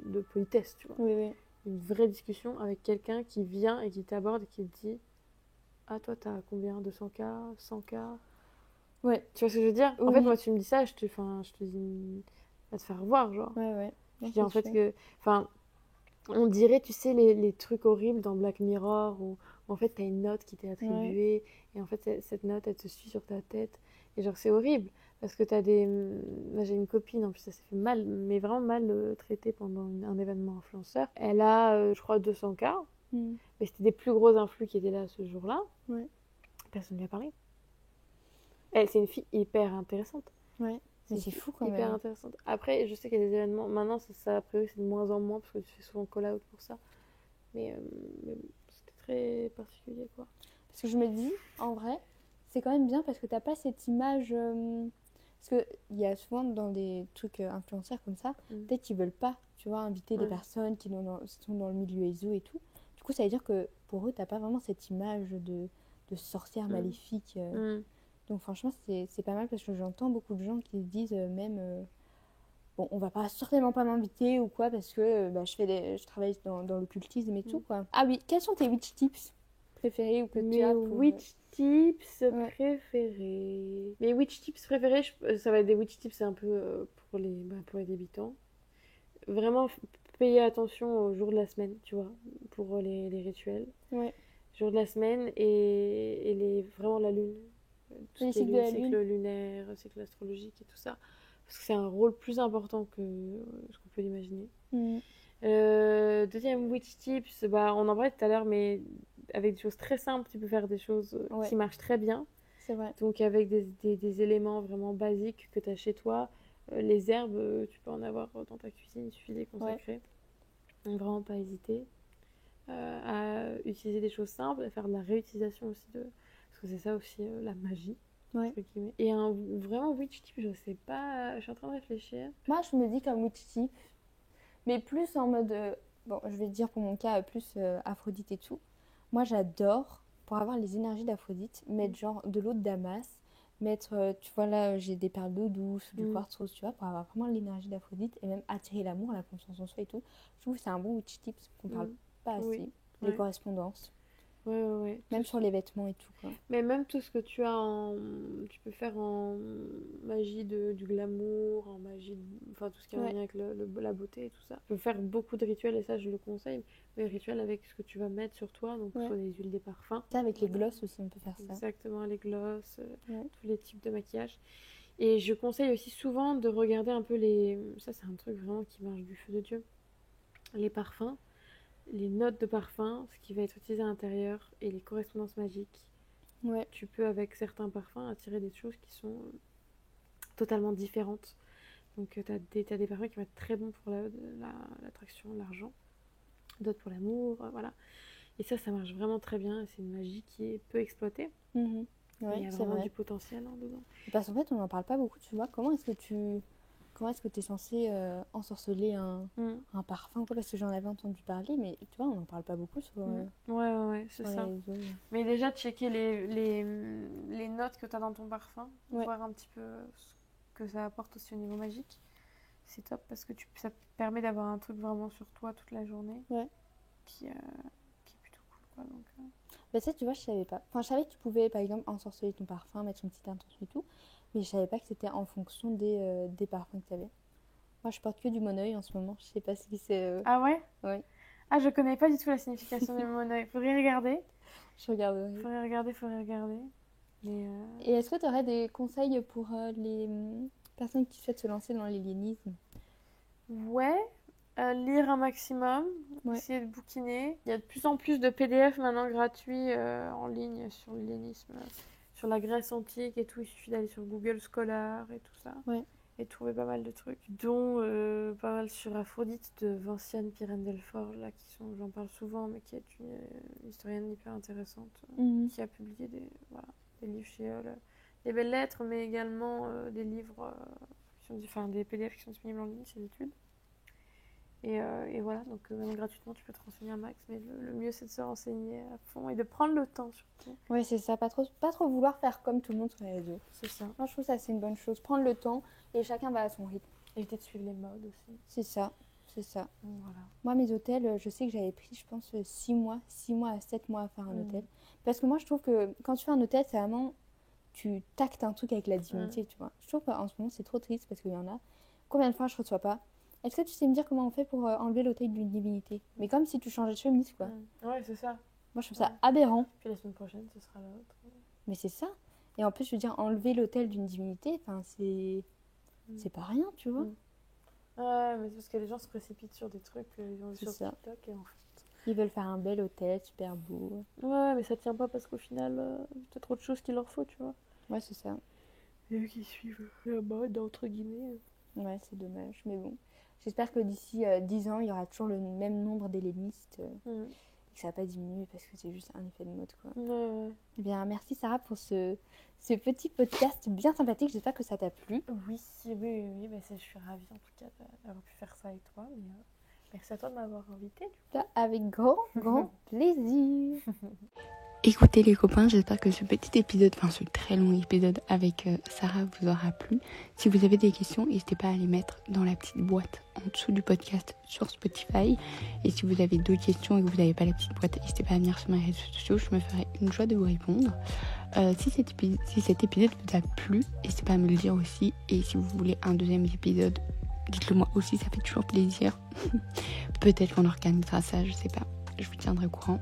de politesse, tu vois. Oui, oui. Une vraie discussion avec quelqu'un qui vient et qui t'aborde et qui te dit: ah, toi, t'as combien? 200K? 100K? Ouais. Tu vois ce que je veux dire? En Oui. fait, moi, tu me dis ça, je te dis, va te faire voir, genre. Ouais. Je Non, dis en c'est fait chouette. que, enfin, on dirait, tu sais, les trucs horribles dans Black Mirror où en fait, t'as une note qui t'est Ouais. attribuée et en fait, cette note, elle te suit sur ta tête. Et genre, c'est horrible parce que t'as des. Moi, j'ai une copine, en plus, ça s'est fait mal, mais vraiment mal traité pendant un événement influenceur. Elle a, je crois, 200 cas, Mm. mais c'était des plus gros influx qui étaient là ce jour-là. Ouais. Personne ne lui a parlé. Elle, c'est une fille hyper intéressante. Ouais. C'est Mais une c'est fille fou quand hyper même. intéressante. Après, je sais qu'il y a des événements. Maintenant, ça a priori, c'est de moins en moins parce que tu fais souvent call-out pour ça. Mais bon, c'était très particulier, quoi. Parce que je me dis, en vrai, c'est quand même bien parce que t'as pas cette image. Parce qu'il y a souvent dans des trucs influenceurs comme ça, Mm. peut-être qu'ils veulent pas, tu vois, inviter des Ouais. personnes qui sont dans le milieu ESO et tout. Du coup, ça veut dire que pour eux, t'as pas vraiment cette image de sorcière Mm. maléfique. Mm. Donc franchement, c'est pas mal parce que j'entends beaucoup de gens qui se disent même. Bon, on va pas certainement pas m'inviter ou quoi parce que bah, je travaille dans l'occultisme et tout Mm. quoi. Ah oui, quels sont tes witch tips préférés ou que tu Mes as pour witch tips ouais. préférés. Mes witch tips préférés, ça va être des witch tips un peu pour les débutants. Vraiment payer attention au jour de la semaine, tu vois, pour les rituels. Ouais. Jour de la semaine vraiment la lune. Tout ce Les qui est cycles de la cycle lune. lunaire, cycle astrologique et tout ça. Parce que c'est un rôle plus important que ce qu'on peut l'imaginer. Mm. Deuxième witch tips, bah, on en parlait tout à l'heure, mais avec des choses très simples, tu peux faire des choses Ouais, qui marchent très bien. c'est vrai. Donc avec des éléments vraiment basiques que tu as chez toi. Les herbes, tu peux en avoir dans ta cuisine, il suffit de les Ouais. consacrer. Donc vraiment pas hésiter à utiliser des choses simples, à faire de la réutilisation aussi parce que c'est ça aussi la magie. Ouais. Entre guillemets. Et un vraiment witch tip, je sais pas, je suis en train de réfléchir. Moi, je me dis comme witch tip, mais plus en mode bon, je vais te dire pour mon cas plus Aphrodite et tout. Moi, j'adore pour avoir les énergies d'Aphrodite, mettre genre de l'eau de Damas, mettre tu vois là, j'ai des perles d'eau douce, du quartz rose, tu vois, pour avoir vraiment l'énergie d'Aphrodite et même attirer l'amour, la confiance en soi et tout. Je trouve que c'est un bon witch tip qu'on parle pas assez. Oui, Les ouais. correspondances, Ouais. même sur les vêtements et tout quoi. Mais même tout ce que tu peux faire en magie du glamour, en magie, enfin tout ce qui a un Ouais. lien avec la beauté et tout ça. Tu peux faire beaucoup de rituels et ça je le conseille, mais rituels avec ce que tu vas mettre sur toi, donc Ouais. soit des huiles, des parfums. Ça, avec les glosses aussi, on peut faire ça. Exactement, les glosses, Ouais. tous les types de maquillage. Et je conseille aussi souvent de regarder un peu ça c'est un truc vraiment qui marche du feu de Dieu, les parfums, les notes de parfum, ce qui va être utilisé à l'intérieur et les correspondances magiques. Ouais. Tu peux avec certains parfums attirer des choses qui sont totalement différentes. Donc t'as des parfums qui vont être très bons pour l'attraction, l'argent, d'autres pour l'amour, voilà. Et ça marche vraiment très bien et c'est une magie qui est peu exploitée. Mhm. Il Ouais, y a c'est vraiment vrai. du potentiel dedans. Parce qu'en fait, on n'en parle pas beaucoup, tu vois. Comment est-ce que tu es censé ensorceler un parfum quoi, parce que j'en avais entendu parler, mais tu vois, on n'en parle pas beaucoup Ouais, c'est sur les ça. réseaux. Mais déjà, checker les notes que tu as dans ton parfum, Ouais. voir un petit peu ce que ça apporte aussi au niveau magique. C'est top parce que ça te permet d'avoir un truc vraiment sur toi toute la journée Ouais. qui est plutôt cool, quoi. Donc, Bah, ça, tu vois, je savais pas. Enfin, je savais que tu pouvais, par exemple, ensorceler ton parfum, mettre une petite intention et tout, mais je savais pas que c'était en fonction des parfums que tu avais. Moi, je porte que du Moneuil en ce moment. Je sais pas si c'est. Ah ouais? Ouais, Ah, je connais pas du tout la signification du monnaie. Faudrait regarder. je regarderai. Faudrait regarder. Mais Et est-ce que tu aurais des conseils pour les personnes qui souhaitent se lancer dans l'hellénisme? ouais, lire un maximum, Ouais. essayer de bouquiner. Il y a de plus en plus de PDF maintenant gratuits en ligne sur l'hellénisme, sur la Grèce antique et tout. Il suffit d'aller sur Google Scholar et tout ça. Ouais. Et de trouver pas mal de trucs, dont pas mal sur Aphrodite de Vinciane Pirène-Delfort, là, j'en parle souvent, mais qui est une historienne hyper intéressante, Mhm. qui a publié des livres chez des belles lettres, mais également des livres, des PDF qui sont disponibles en ligne, ses études. Et voilà, donc même gratuitement, tu peux te renseigner un max, mais le mieux c'est de se renseigner à fond et de prendre le temps surtout. Ouais, c'est ça. Pas trop vouloir faire comme tout le monde sur les réseaux. C'est ça. Moi, je trouve ça, c'est une bonne chose. Prendre le temps et chacun va à son rythme. Éviter de suivre les modes aussi. C'est ça. C'est ça. Donc, voilà. Moi, mes hôtels, je sais que j'avais pris, je pense, 6 mois à 7 mois à faire un hôtel. Parce que moi, je trouve que quand tu fais un hôtel, c'est vraiment tu tactes un truc avec la divinité, tu vois. Je trouve qu'en ce moment, c'est trop triste parce qu'il y en a. Combien de fois je reçois pas? Est-ce que tu sais me dire comment on fait pour enlever l'autel d'une divinité? Mais comme si tu changeais de chemise, quoi. Ouais, c'est ça. Moi, je trouve ça aberrant. Puis la semaine prochaine, ce sera l'autre. Mais c'est ça. Et en plus, je veux dire, enlever l'autel d'une divinité, enfin, c'est pas rien, tu vois. Ouais, mais c'est parce que les gens se précipitent sur des trucs qu'ils ont vu sur ça. TikTok et en fait... Ils veulent faire un bel hôtel, super beau. Ouais, mais ça tient pas parce qu'au final, t'as trop de choses qu'il leur faut, tu vois. Ouais, c'est ça. Il y a eux qui suivent la mode, entre guillemets. Ouais, c'est dommage, mais bon. J'espère que d'ici 10 ans, il y aura toujours le même nombre d'hellénistes et que ça va pas diminuer parce que c'est juste un effet de mode, quoi. Ouais. Eh bien, merci Sarah pour ce petit podcast bien sympathique. J'espère que ça t'a plu. Oui, mais je suis ravie en tout cas d'avoir pu faire ça avec toi. Mais, merci à toi de m'avoir invitée. Avec grand plaisir. Écoutez les copains, j'espère que ce petit épisode, enfin ce très long épisode avec Sarah vous aura plu. Si vous avez des questions, n'hésitez pas à les mettre dans la petite boîte en dessous du podcast sur Spotify. Et si vous avez d'autres questions et que vous n'avez pas la petite boîte, n'hésitez pas à venir sur mes réseaux sociaux, je me ferai une joie de vous répondre. Si cet épisode vous a plu, n'hésitez pas à me le dire aussi. Et si vous voulez un deuxième épisode, dites-le moi aussi, ça fait toujours plaisir. Peut-être qu'on organisera ça, je sais pas. Je vous tiendrai au courant.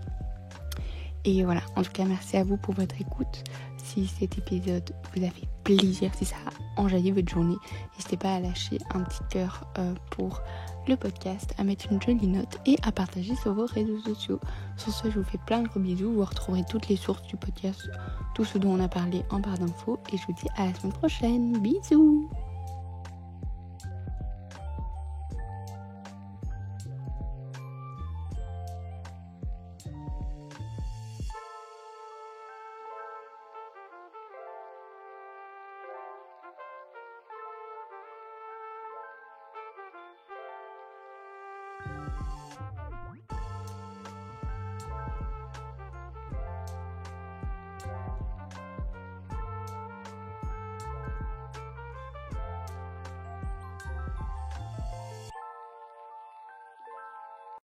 Et voilà, en tout cas, merci à vous pour votre écoute. Si cet épisode vous a fait plaisir, si ça a enjaillé votre journée, n'hésitez pas à lâcher un petit cœur pour le podcast, à mettre une jolie note et à partager sur vos réseaux sociaux. Sur ce, je vous fais plein de gros bisous. Vous retrouverez toutes les sources du podcast, tout ce dont on a parlé en barre d'infos. Et je vous dis à la semaine prochaine. Bisous!